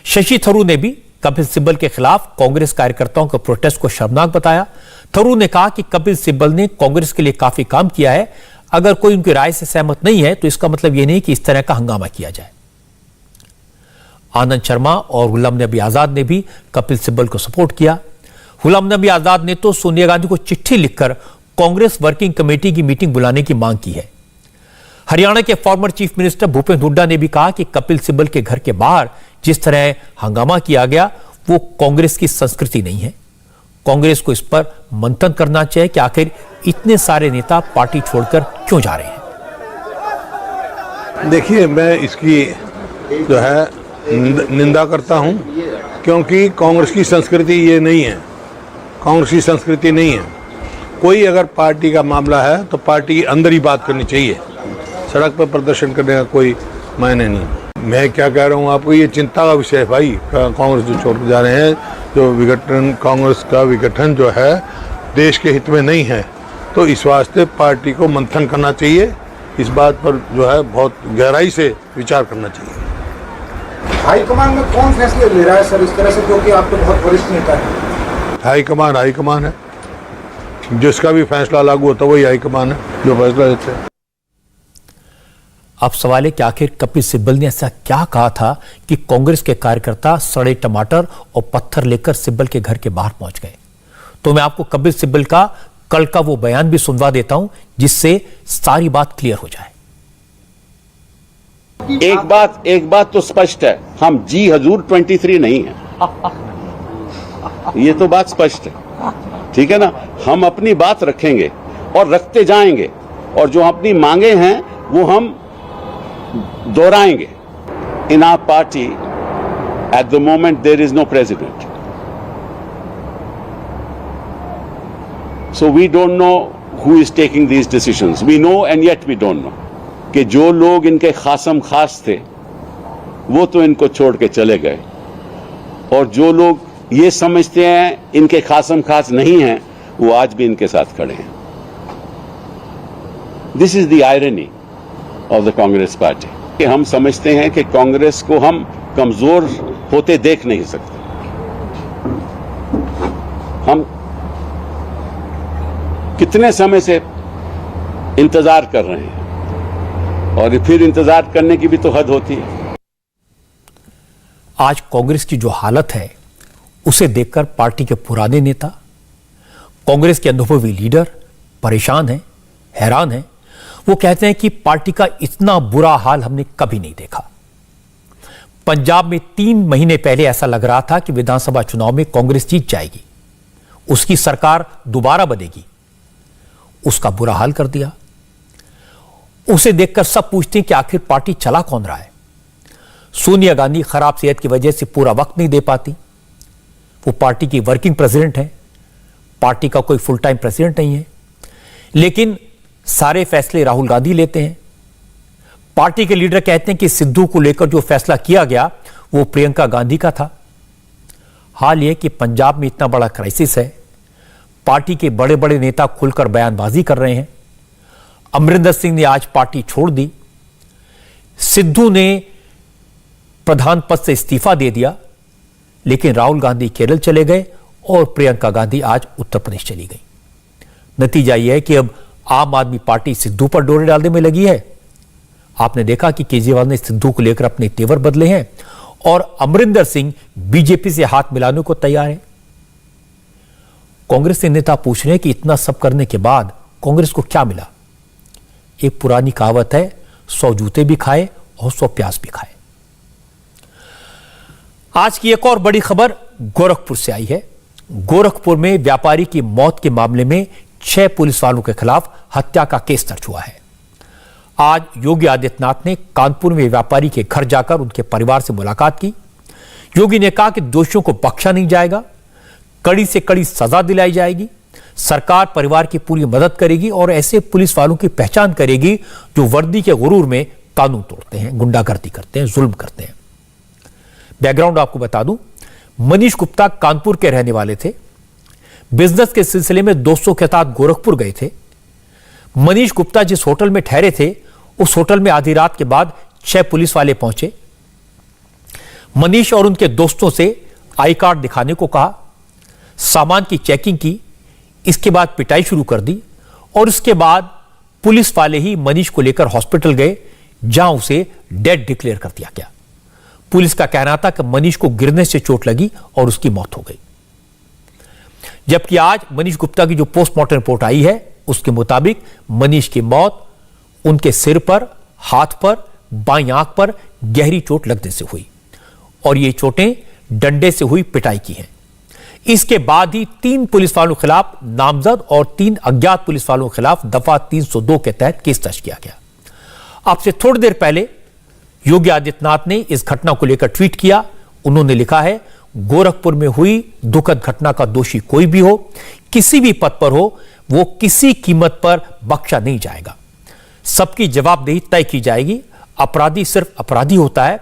शशि थरूर ने भी कपिल सिब्बल के खिलाफ कांग्रेस कार्यकर्ताओं के प्रोटेस्ट को शर्मनाक बताया। थरूर ने कहा कि कपिल सिब्बल ने कांग्रेस के लिए काफी काम किया है, अगर कोई उनकी राय से सहमत नहीं है तो इसका मतलब यह नहीं कि इस तरह का हंगामा किया जाए। आनंद शर्मा और गुलाम नबी आजाद ने भी कपिल सिब्बल को सपोर्ट किया। गुलाम नबी आजाद ने तो सोनिया गांधी को चिट्ठी लिखकर कांग्रेस वर्किंग कमेटी की मीटिंग बुलाने की मांग की है। हरियाणा के former chief minister Bhupendra Hooda ने भी कहा कि कपिल सिब्बल के घर के बाहर जिस तरह हंगामा किया गया वो कांग्रेस की संस्कृति नहीं है। कांग्रेस को इस पर मंथन करना चाहिए कि आखिर इतने सारे नेता पार्टी छोड़कर क्यों जा रहे हैं। देखिए, मैं इसकी जो है निंदा करता हूं, क्योंकि कांग्रेस की संस्कृति ये नहीं है। कांग्रेस की संस्कृति नहीं है। कोई अगर पार्टी का मामला है तो पार्टी के अंदर ही बात करनी चाहिए, सड़क पर प्रदर्शन करने का कोई मायने नहीं। मैं क्या कह रहा हूँ आपको, ये चिंता का विषय है भाई। कांग्रेस जो छोड़ के जा रहे हैं, जो विघटन, कांग्रेस का विघटन जो है देश के हित में नहीं है, तो इस वास्ते पार्टी को मंथन करना चाहिए। इस बात पर जो है बहुत गहराई से विचार करना चाहिए। हाईकमान में कौन फैसले ले रहा है सर इस तरह से, क्योंकि आप तो बहुत वरिष्ठ नेता हैं? हाईकमान है, जिसका भी फैसला लागू होता है वही हाईकमान है जो फैसला देते हैं। अब सवाल है कि आखिर कपिल सिब्बल ने ऐसा क्या कहा था कि कांग्रेस के कार्यकर्ता सड़े टमाटर और पत्थर लेकर सिब्बल के घर के बाहर पहुंच गए। तो मैं आपको कपिल सिब्बल का कल का वो बयान भी सुनवा देता हूं जिससे सारी बात क्लियर हो जाए। एक बात तो स्पष्ट है, हम जी हजूर 23 नहीं है। ये तो बात स्पष्ट है, ठीक है ना। हम अपनी बात रखेंगे और रखते जाएंगे, और जो अपनी मांगे हैं वो हम दोहराएंगे। In our party at the moment there is no president, so we don't know who is taking these decisions. We know and yet we don't know कि जो लोग इनके खासम खास थे वो तो इनको छोड़ के चले गए, और जो लोग ये समझते हैं इनके खासम खास नहीं हैं वो आज भी इनके साथ खड़े हैं। This is the irony of the Congress party कि हम समझते हैं कि कांग्रेस को हम कमजोर होते देख नहीं सकते। हम कितने समय से इंतजार कर रहे हैं और फिर इंतजार करने की भी तो हद होती है। आज कांग्रेस की जो हालत है उसे देखकर पार्टी के पुराने नेता, कांग्रेस के अनुभवी लीडर परेशान हैं, हैरान हैं। वो कहते हैं कि पार्टी का इतना बुरा हाल हमने कभी नहीं देखा। पंजाब में 3 महीने पहले ऐसा लग रहा था कि विधानसभा चुनाव में कांग्रेस जीत जाएगी, उसकी सरकार दोबारा बनेगी। उसका बुरा हाल कर दिया। उसे देखकर सब पूछते हैं कि आखिर पार्टी चला कौन रहा है। सोनिया गांधी खराब सेहत की वजह से पूरा वक्त नहीं दे पाती। वो पार्टी की वर्किंग प्रेसिडेंट है, पार्टी का कोई फुल टाइम प्रेसिडेंट नहीं है, लेकिन सारे फैसले राहुल गांधी लेते हैं। पार्टी के लीडर कहते हैं कि सिद्धू को लेकर जो फैसला किया गया वो प्रियंका गांधी का था। हाल यह कि पंजाब में इतना बड़ा क्राइसिस है, पार्टी के बड़े बड़े नेता खुलकर बयानबाजी कर रहे हैं। अमरिंदर सिंह ने आज पार्टी छोड़ दी, सिद्धू ने प्रधान पद से इस्तीफा दे दिया, लेकिन राहुल गांधी केरल चले गए और प्रियंका गांधी आज उत्तर प्रदेश चली गई। नतीजा यह है कि अब आम आदमी पार्टी सिद्धू पर डोरे डालने में लगी है। आपने देखा कि केजरीवाल ने सिद्धू को लेकर अपने तेवर बदले हैं और अमरिंदर सिंह बीजेपी से हाथ मिलाने को तैयार है। कांग्रेस के नेता पूछ रहे हैं कि इतना सब करने के बाद कांग्रेस को क्या मिला। एक पुरानी कहावत है, 100 जूते भी खाए और 100 प्याज भी खाए। आज की एक और बड़ी खबर गोरखपुर से आई है। गोरखपुर में व्यापारी की मौत के मामले में 6 पुलिस वालों के खिलाफ हत्या का केस दर्ज हुआ है। आज योगी आदित्यनाथ ने कानपुर में व्यापारी के घर जाकर उनके परिवार से मुलाकात की। योगी ने कहा कि दोषियों को बख्शा नहीं जाएगा, कड़ी से कड़ी सजा दिलाई जाएगी। सरकार परिवार की पूरी मदद करेगी और ऐसे पुलिस वालों की पहचान करेगी जो वर्दी के गुरूर में कानून तोड़ते हैं, गुंडागर्दी करते हैं, जुल्म करते हैं। बैकग्राउंड आपको बता दूं, मनीष गुप्ता कानपुर के रहने वाले थे। बिजनेस के सिलसिले में दोस्तों के साथ गोरखपुर गए थे। मनीष गुप्ता जिस होटल में ठहरे थे उस होटल में आधी रात के बाद 6 पुलिस वाले पहुंचे। मनीष और उनके दोस्तों से आई कार्ड दिखाने को कहा, सामान की चेकिंग की, इसके बाद पिटाई शुरू कर दी और इसके बाद पुलिस वाले ही मनीष को लेकर हॉस्पिटल गए, जहां उसे डेड डिक्लेयर कर दिया गया। पुलिस का कहना था कि मनीष को गिरने से चोट लगी और उसकी मौत हो गई। जबकि आज मनीष गुप्ता की जो पोस्टमार्टम रिपोर्ट आई है उसके मुताबिक मनीष की मौत उनके सिर पर, हाथ पर, बाईं आंख पर गहरी चोट लगने से हुई और ये चोटें डंडे से हुई पिटाई की हैं। इसके बाद ही 3 पुलिस वालों के खिलाफ नामजद और 3 अज्ञात पुलिस वालों के खिलाफ दफा 302 के तहत केस दर्ज किया गया। आपसे थोड़ी देर पहले योगी आदित्यनाथ ने इस घटना को लेकर ट्वीट किया। उन्होंने लिखा है, गोरखपुर में हुई दुखद घटना का दोषी कोई भी हो, किसी भी पद पर हो, वो किसी कीमत पर बख्शा नहीं जाएगा। सबकी जवाबदेही तय की जाएगी। अपराधी सिर्फ अपराधी होता है।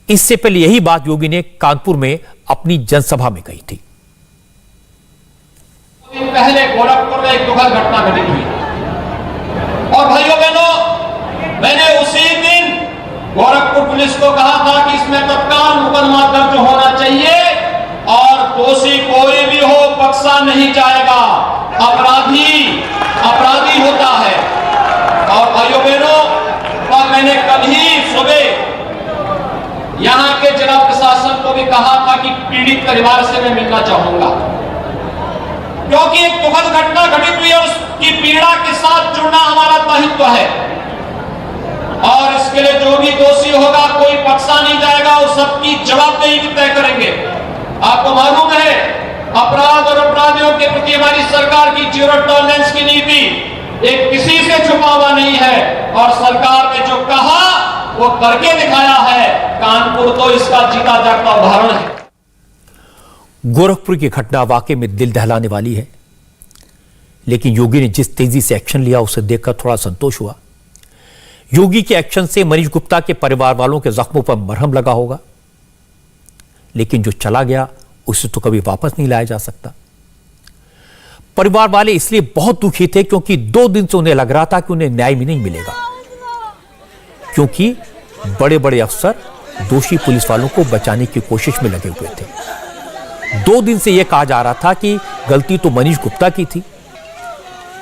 इससे पहले यही बात योगी ने कानपुर में अपनी जनसभा में कही थी। पहले गोरखपुर में एक दुखद घटना घटित हुई और भाइयों बहनों, मैंने उसी दिन गोरखपुर पुलिस को कहा था कि इसमें तत्काल मुकदमा दर्ज होना चाहिए और दोषी कोई भी हो बख्शा नहीं जाएगा। अपराधी होता है। और भाइयों बहनों, और मैंने कल ही सुबह यहां के जिला प्रशासन को भी कहा था कि पीड़ित परिवार से मैं मिलना चाहूंगा, क्योंकि एक दुखद घटना घटित हुई है, उसकी पीड़ा के साथ जुड़ना हमारा दायित्व है और इसके लिए जो भी दोषी होगा कोई बख्शा नहीं जाएगा और सबकी जवाबदेही भी तय करेंगे। आपको मालूम है, अपराध और अपराधियों के प्रति हमारी सरकार की जीरो टॉलरेंस की नीति एक किसी से छुपा हुआ नहीं है और सरकार ने जो कहा वो करके दिखाया है। कानपुर तो इसका जीता जागता उदाहरण है। गोरखपुर की घटना वाकई में दिल दहलाने वाली है, लेकिन योगी ने जिस तेजी से एक्शन लिया उसे देखकर थोड़ा संतोष हुआ। योगी के एक्शन से मनीष गुप्ता के परिवार वालों के जख्मों पर मरहम लगा होगा, लेकिन जो चला गया उसे तो कभी वापस नहीं लाया जा सकता। परिवार वाले इसलिए बहुत दुखी थे क्योंकि 2 दिन से उन्हें लग रहा था कि उन्हें न्याय भी नहीं मिलेगा, क्योंकि बड़े बड़े अफसर दोषी पुलिस वालों को बचाने की कोशिश में लगे हुए थे। 2 दिन से यह कहा जा रहा था कि गलती तो मनीष गुप्ता की थी,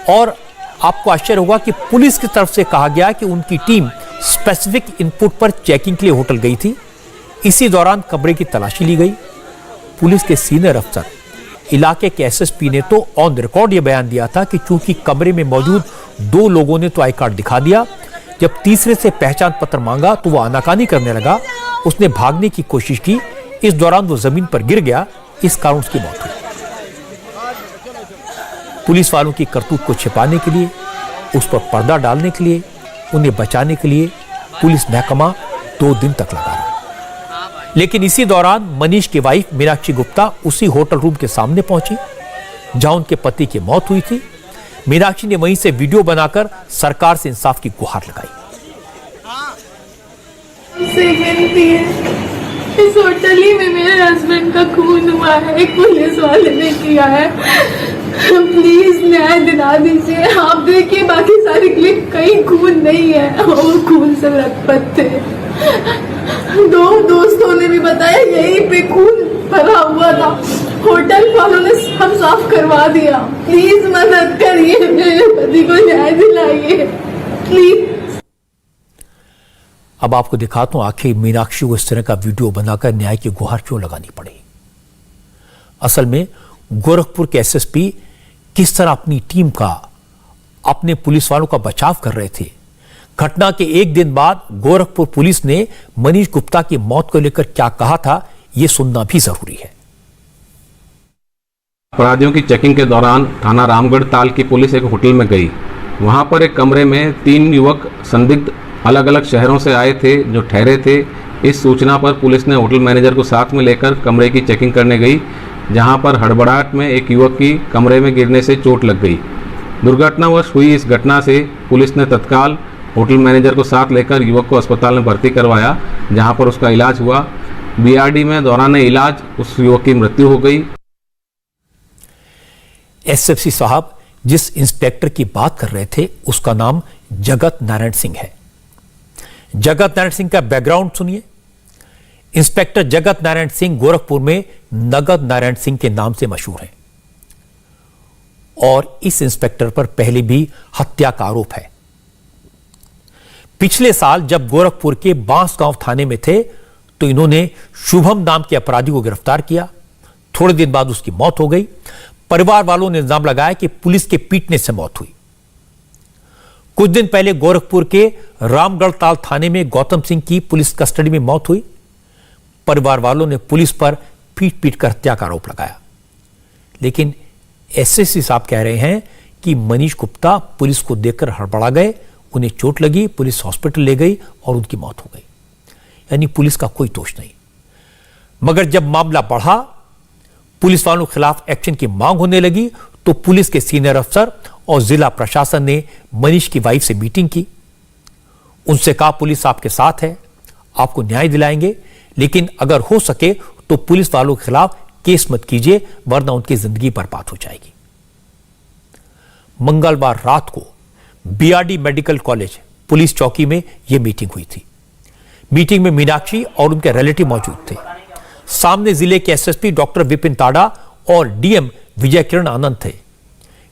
और आपको आश्चर्य होगा कि पुलिस की तरफ से कहा गया कि उनकी टीम स्पेसिफिक इनपुट पर चेकिंग के लिए होटल गई थी। इसी दौरान कमरे की तलाशी ली गई। पुलिस के सीनियर अफसर इलाके के एसएसपी ने तो ऑन रिकॉर्ड यह बयान दिया था कि चूंकि कमरे में मौजूद 2 लोगों ने तो आई कार्ड दिखा दिया, जब तीसरे से पहचान पत्र मांगा तो वह आनाकानी करने लगा। उसने भागने की कोशिश की, इस दौरान वो जमीन पर गिर गया, इस कारण उसकी मौत हुई। पुलिस वालों की करतूत को छिपाने के लिए, उस पर पर्दा डालने के लिए, उन्हें बचाने के लिए पुलिस महकमा 2 दिन तक लगा रहा। लेकिन इसी दौरान मनीष की वाइफ मीनाक्षी गुप्ता उसी होटल रूम के सामने पहुंची जहां उनके पति की मौत हुई थी। मीनाक्षी ने वहीं से वीडियो बनाकर सरकार से इंसाफ की गुहार लगाई। इस होटल ही में मेरे हस्बैंड का खून हुआ है, एक पुलिस वाले ने किया है। प्लीज न्याय दिला दीजिए। आप देखिए बाकी सारी क्लिप, कहीं खून नहीं है, वो खून से लथपथ थे। 2 दोस्तों ने भी बताया यहीं पे खून भरा हुआ था। होटल वालों ने सब साफ करवा दिया। प्लीज मदद करिए, मेरे पति को न्याय दिलाइए प्लीज। अब आपको दिखाता हूं आखिर मीनाक्षी को इस तरह का वीडियो बनाकर न्याय की गुहार क्यों लगानी पड़ी। असल में गोरखपुर के एसएसपी किस तरह अपनी टीम का, अपने पुलिस वालों का बचाव कर रहे थे। घटना के 1 दिन बाद गोरखपुर पुलिस ने मनीष गुप्ता की मौत को लेकर क्या कहा था, यह सुनना भी जरूरी है। अपराधियों की चेकिंग के दौरान थाना रामगढ़ ताल की पुलिस एक होटल में गई। वहां पर एक कमरे में 3 युवक संदिग्ध अलग अलग शहरों से आए थे जो ठहरे थे। इस सूचना पर पुलिस ने होटल मैनेजर को साथ में लेकर कमरे की चेकिंग करने गई, जहां पर हड़बड़ाहट में एक युवक की कमरे में गिरने से चोट लग गई। दुर्घटनावश हुई इस घटना से पुलिस ने तत्काल होटल मैनेजर को साथ लेकर युवक को अस्पताल में भर्ती करवाया, जहां पर उसका इलाज हुआ। बीआरडी में दौरान इलाज उस युवक की मृत्यु हो गई। एसएफसी साहब जिस इंस्पेक्टर की बात कर रहे थे उसका नाम जगत नारायण सिंह है। जगत नारायण सिंह का बैकग्राउंड सुनिए। इंस्पेक्टर जगत नारायण सिंह गोरखपुर में नगद नारायण सिंह के नाम से मशहूर हैं और इस इंस्पेक्टर पर पहले भी हत्या का आरोप है। पिछले साल जब गोरखपुर के बांसगांव थाने में थे तो इन्होंने शुभम नाम के अपराधी को गिरफ्तार किया। थोड़े दिन बाद उसकी मौत हो गई। परिवार वालों ने इल्जाम लगाया कि पुलिस के पीटने से मौत हुई। कुछ दिन पहले गोरखपुर के रामगढ़ ताल थाने में गौतम सिंह की पुलिस कस्टडी में मौत हुई। परिवार वालों ने पुलिस पर पीट पीट कर हत्या का आरोप लगाया, लेकिन एसएसपी साहब कह रहे हैं कि मनीष गुप्ता पुलिस को देखकर हड़बड़ा गए, उन्हें चोट लगी, पुलिस हॉस्पिटल ले गई और उनकी मौत हो गई। यानी पुलिस का कोई दोष नहीं। मगर जब मामला बढ़ा, पुलिस वालों के खिलाफ एक्शन की मांग होने लगी तो पुलिस के सीनियर अफसर और जिला प्रशासन ने मनीष की वाइफ से मीटिंग की। उनसे कहा पुलिस आपके साथ है, आपको न्याय दिलाएंगे, लेकिन अगर हो सके तो पुलिस वालों के खिलाफ केस मत कीजिए वरना उनकी जिंदगी बर्बाद हो जाएगी। मंगलवार रात को बीआरडी मेडिकल कॉलेज पुलिस चौकी में यह मीटिंग हुई थी। मीटिंग में मीनाक्षी और उनके रिलेटिव मौजूद थे। सामने जिले के एसएसपी डॉक्टर विपिन ताड़ा और डीएम विजय किरण आनंद थे।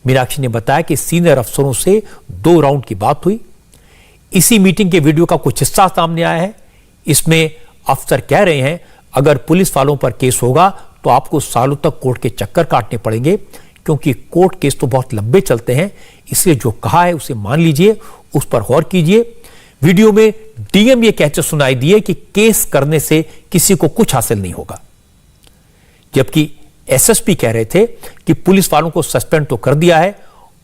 मीनाक्षी ने बताया कि सीनियर अफसरों से 2 राउंड की बात हुई। इसी मीटिंग के वीडियो का कुछ हिस्सा सामने आया है। इसमें अफसर कह रहे हैं अगर पुलिस वालों पर केस होगा तो आपको सालों तक कोर्ट के चक्कर काटने पड़ेंगे, क्योंकि कोर्ट केस तो बहुत लंबे चलते हैं। इसलिए जो कहा है उसे मान लीजिए, उस पर गौर कीजिए। वीडियो में डीएम ये कहते सुनाई दिए कि केस करने से किसी को कुछ हासिल नहीं होगा, जबकि एसएसपी कह रहे थे कि पुलिस वालों को सस्पेंड तो कर दिया है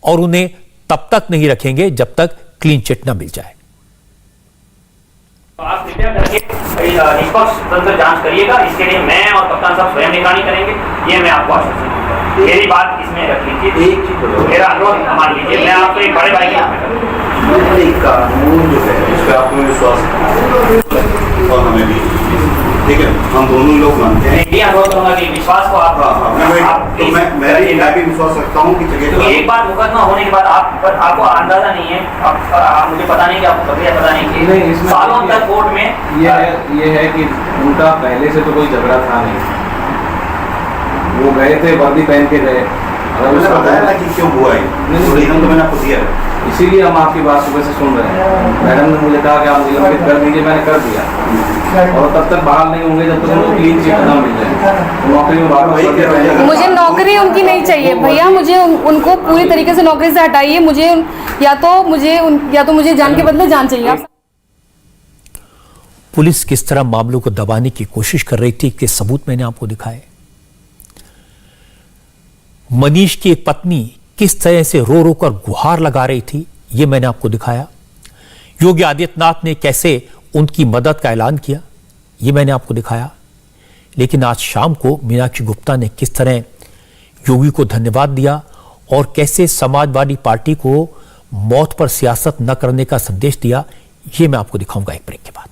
और उन्हें तब तक नहीं रखेंगे जब तक क्लीन चिट न मिल जाए। आप कृपया करके निष्पक्ष तंत्र जांच करिएगा। इसके लिए मैं और कप्तान साहब स्वयं निगरानी करेंगे, ये मैं आपको आश्वासन देता हूं। मेरी बात इसमें रख लीजिए, एक चीज मेरा अनुरोध मान लीजिए। मैं आपको एक बड़े भाई के कानून जो है इस पर आपको विश्वास और हमें भी, ठीक है, हम दोनों लोग मानते हैं। ये अनुरोध करूंगा कि विश्वास को आप तो मैं भी विश्वास रखता हूँ कि एक बार मुकदमा होने के बाद आपको अंदाजा नहीं है, मुझे पता नहीं कि आपको प्रक्रिया पता नहीं कि सालों तक कोर्ट में ये है कि उनका पहले से तो कोई झगड़ा था नहीं, वो गए थे वर्दी पहन के गए, बताया ना कि क्यों हुआ है, रीजन तो मैंने आपको दिया है, इसीलिए हम आपकी बात सुबह से सुन रहे हैं। मैडम ने मुझे कहा कि आप निलंबित कर दीजिए, मैंने कर दिया, और तब तक बहाल नहीं होंगे जब तक उनको क्लीन चिट ना मिल जाए, नौकरी में बाहर। मुझे नौकरी उनकी नहीं चाहिए भैया, मुझे उनको पूरी तरीके से नौकरी से हटाइए। मुझे या तो मुझे जान के बदले जान चाहिए। पुलिस किस तरह मामलों को दबाने की कोशिश कर रही थी के सबूत मैंने आपको दिखाए। मनीष की एक पत्नी किस तरह से रो रो कर गुहार लगा रही थी, यह मैंने आपको दिखाया। योगी आदित्यनाथ ने कैसे उनकी मदद का ऐलान किया, यह मैंने आपको दिखाया। लेकिन आज शाम को मीनाक्षी गुप्ता ने किस तरह योगी को धन्यवाद दिया और कैसे समाजवादी पार्टी को मौत पर सियासत न करने का संदेश दिया, यह मैं आपको दिखाऊंगा एक ब्रेक के बाद।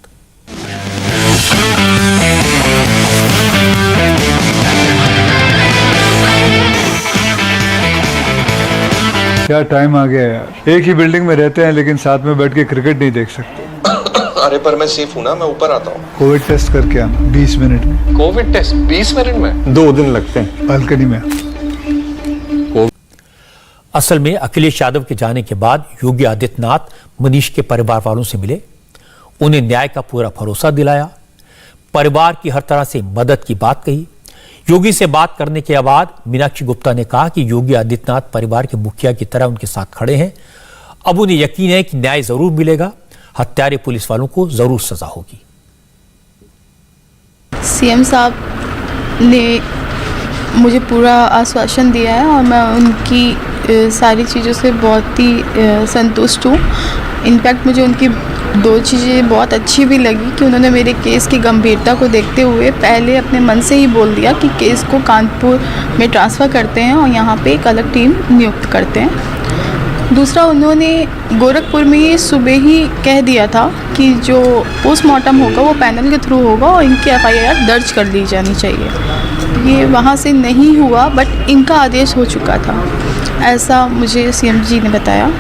क्या टाइम आ गया यार, एक ही बिल्डिंग में रहते हैं लेकिन साथ में बैठ के क्रिकेट नहीं देख सकते। अरे पर मैं सेफ हूं ना, मैं ऊपर आता हूँ। कोविड टेस्ट करके आना 20 मिनट में। कोविड टेस्ट 20 मिनट में? 2 दिन लगते हैं बालकनी में। असल में अखिलेश यादव के जाने के बाद योगी आदित्यनाथ मनीष के परिवार वालों से मिले, उन्हें न्याय का पूरा भरोसा दिलाया, परिवार की हर तरह से मदद की बात कही। योगी से बात करने के बाद मीनाक्षी गुप्ता ने कहा कि योगी आदित्यनाथ परिवार के मुखिया की तरह उनके साथ खड़े हैं। अब उन्हें यकीन है कि न्याय जरूर मिलेगा, हत्यारे पुलिस वालों को जरूर सजा होगी। सीएम साहब ने मुझे पूरा आश्वासन दिया है और मैं उनकी सारी चीज़ों से बहुत ही संतुष्ट हूँ। इनफैक्ट मुझे उनकी 2 चीज़ें बहुत अच्छी भी लगी कि उन्होंने मेरे केस की गंभीरता को देखते हुए पहले अपने मन से ही बोल दिया कि केस को कानपुर में ट्रांसफ़र करते हैं और यहाँ पे एक अलग टीम नियुक्त करते हैं। दूसरा, उन्होंने गोरखपुर में ये सुबह ही कह दिया था कि जो पोस्टमार्टम होगा वो पैनल के थ्रू होगा और इनकी FIR दर्ज कर ली जानी चाहिए। ये वहाँ से नहीं हुआ, बट इनका आदेश हो चुका था, ऐसा मुझे CM जी ने बताया।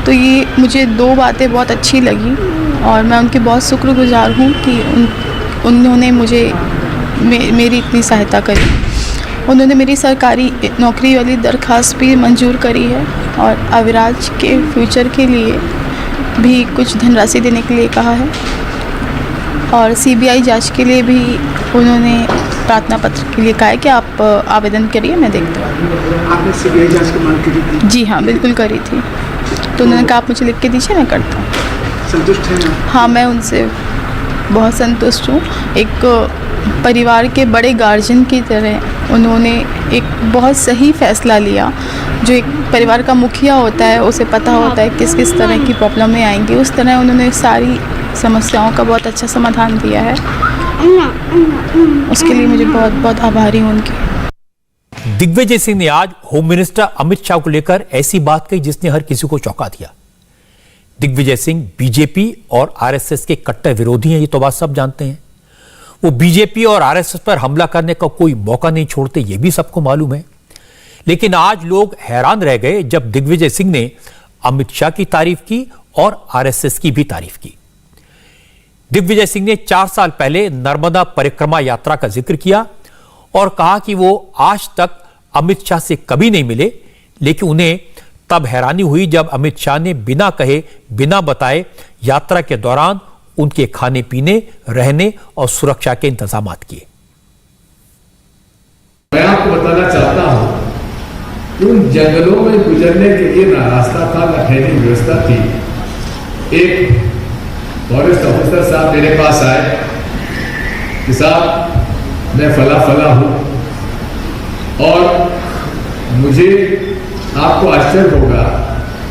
तो ये मुझे 2 बातें बहुत अच्छी लगी और मैं उनकी बहुत शुक्रगुजार हूँ कि उन्होंने मुझे मेरी इतनी सहायता करी। उन्होंने मेरी सरकारी नौकरी वाली दरख्वास्त भी मंजूर करी है और अविराज के फ्यूचर के लिए भी कुछ धनराशि देने के लिए कहा है और CBI जांच के लिए भी उन्होंने प्रार्थना पत्र के लिए कहा है कि आप आवेदन करिए, मैं देखता हूँ। आपने CBI जांच की मांग की थी? जी हाँ, बिल्कुल करी थी। तो उन्होंने कहा आप मुझे लिख के दीजिए, मैं करता हूँ। संतुष्ट हैं ना? हाँ, मैं उनसे बहुत संतुष्ट हूँ। एक परिवार के बड़े गार्जियन की तरह उन्होंने एक बहुत सही फैसला लिया। जो एक परिवार का मुखिया होता है उसे पता होता है किस किस तरह की प्रॉब्लमें आएंगी, उस तरह उन्होंने सारी समस्याओं का बहुत अच्छा समाधान दिया है। उसके लिए मुझे बहुत बहुत आभारी हूँ उनकी। दिग्विजय सिंह ने आज होम मिनिस्टर अमित शाह को लेकर ऐसी बात कही जिसने हर किसी को चौंका दिया। दिग्विजय सिंह बीजेपी और आरएसएस के कट्टर विरोधी हैं, ये तो बात सब जानते हैं। वो बीजेपी और आरएसएस पर हमला करने का कोई मौका नहीं छोड़ते, ये भी सबको मालूम है। लेकिन आज लोग हैरान रह गए जब दिग्विजय सिंह ने अमित शाह की तारीफ की और आरएसएस की भी तारीफ की। दिग्विजय सिंह ने 4 साल पहले नर्मदा परिक्रमा यात्रा का जिक्र किया और कहा कि वो आज तक अमित शाह से कभी नहीं मिले, लेकिन उन्हें तब हैरानी हुई जब अमित शाह ने बिना कहे बिना बताए यात्रा के दौरान उनके खाने पीने, रहने और सुरक्षा के इंतजाम किए। मैं आपको बताना चाहता हूं कि उन जंगलों में गुजरने के लिए ना रास्ता था, ना ठहरने की व्यवस्था थी। एक फॉरेस्ट ऑफिसर साहब मेरे पास आए कि साहब मैं फला फला हूं और मुझे आपको आश्चर्य होगा,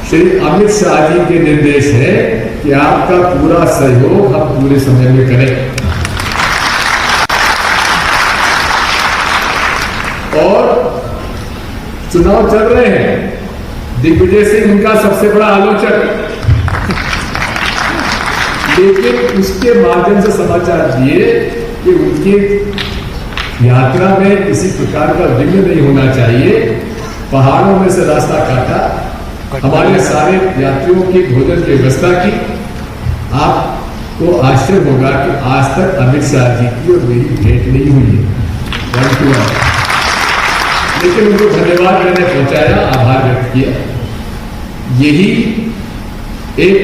श्री अमित शाह जी के निर्देश है कि आपका पूरा सहयोग हम पूरे समय में करें और चुनाव चल रहे हैं। दिग्विजय सिंह उनका सबसे बड़ा आलोचक, लेकिन उसके माध्यम से समाचार दिए कि उनकी यात्रा में किसी प्रकार का विघ्न नहीं होना चाहिए। पहाड़ों में से रास्ता काटा, हमारे सारे यात्रियों की भोजन की व्यवस्था की। आप तो आश्चर्य होगा कि आज तक अमित शाह जी की और मेरी भेंट नहीं हुई है 1 to 1। लेकिन उनको धन्यवाद मैंने पहुंचाया, आभार व्यक्त किया। यही एक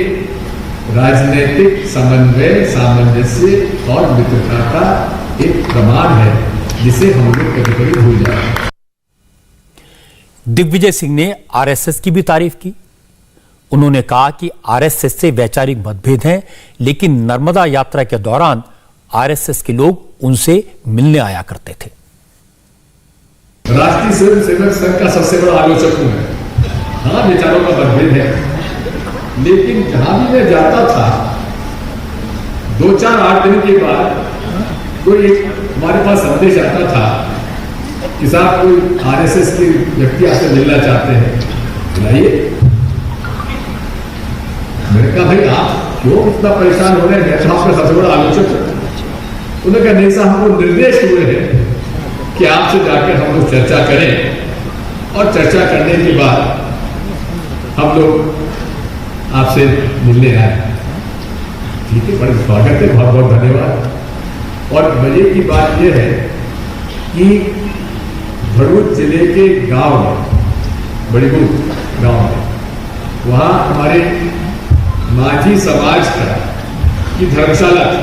राजनीतिक समन्वय, सामंजस्य और मित्रता का एक प्रमाण है, जिसे हम लोग कभी कभी भूल जाते हैं। दिग्विजय सिंह ने आरएसएस की भी तारीफ की। उन्होंने कहा कि आरएसएस से वैचारिक मतभेद हैं, लेकिन नर्मदा यात्रा के दौरान आरएसएस के लोग उनसे मिलने आया करते थे। राष्ट्रीय स्वयंसेवक संघ का सबसे बड़ा आलोचक हूं मैं। हाँ, विचारों का मतभेद है, लेकिन जहां भी मैं जाता था 2-4-8 दिन के बाद कोई हमारे पास संदेश आता था कि साहब कोई आरएसएस के व्यक्ति आपसे मिलना चाहते हैं, बुलाइए। मैंने कहा भाई आप क्यों इतना परेशान हो रहे हैं, मैं तो आपका सबसे बड़ा आलोचक हूं। उन्होंने कहा नहीं साहब, हमको निर्देश हुए हैं कि आपसे जाकर हम लोग चर्चा करें और चर्चा करने के बाद हम लोग आपसे मिलने आए। ठीक है, बड़े स्वागत है, बहुत बहुत धन्यवाद। और मजे की बात यह है कि भरूच जिले के गांव में, बड़ीगुट गांव में, वहाँ हमारे माझी समाज का की धर्मशाला थी।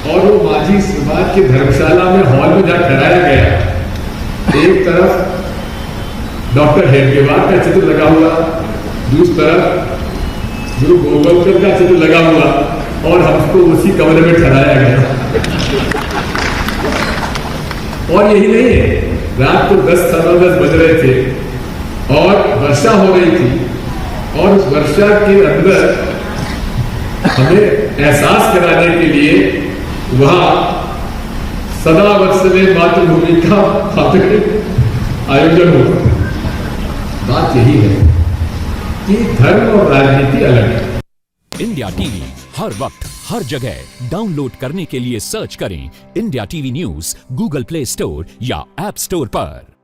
और वो माझी समाज की धर्मशाला में हॉल में जहाँ ठहराया गया, एक तरफ डॉक्टर हेडगेवार का चित्र लगा हुआ, दूसरी तरफ गुरु गोविंद का चित्र लगा हुआ, और हमको उसी कमरे में ठहराया गया। और यही नहीं है, रात को 10-10 बज रहे थे और वर्षा हो रही थी, और उस वर्षा के अंदर हमें एहसास कराने के लिए वहां सदा वत्सले मातृभूमि का आयोजन हुआ। बात यही है कि धर्म और राजनीति अलग है। इंडिया टीवी हर वक्त हर जगह डाउनलोड करने के लिए सर्च करें India TV news Google play store या ऐप स्टोर पर।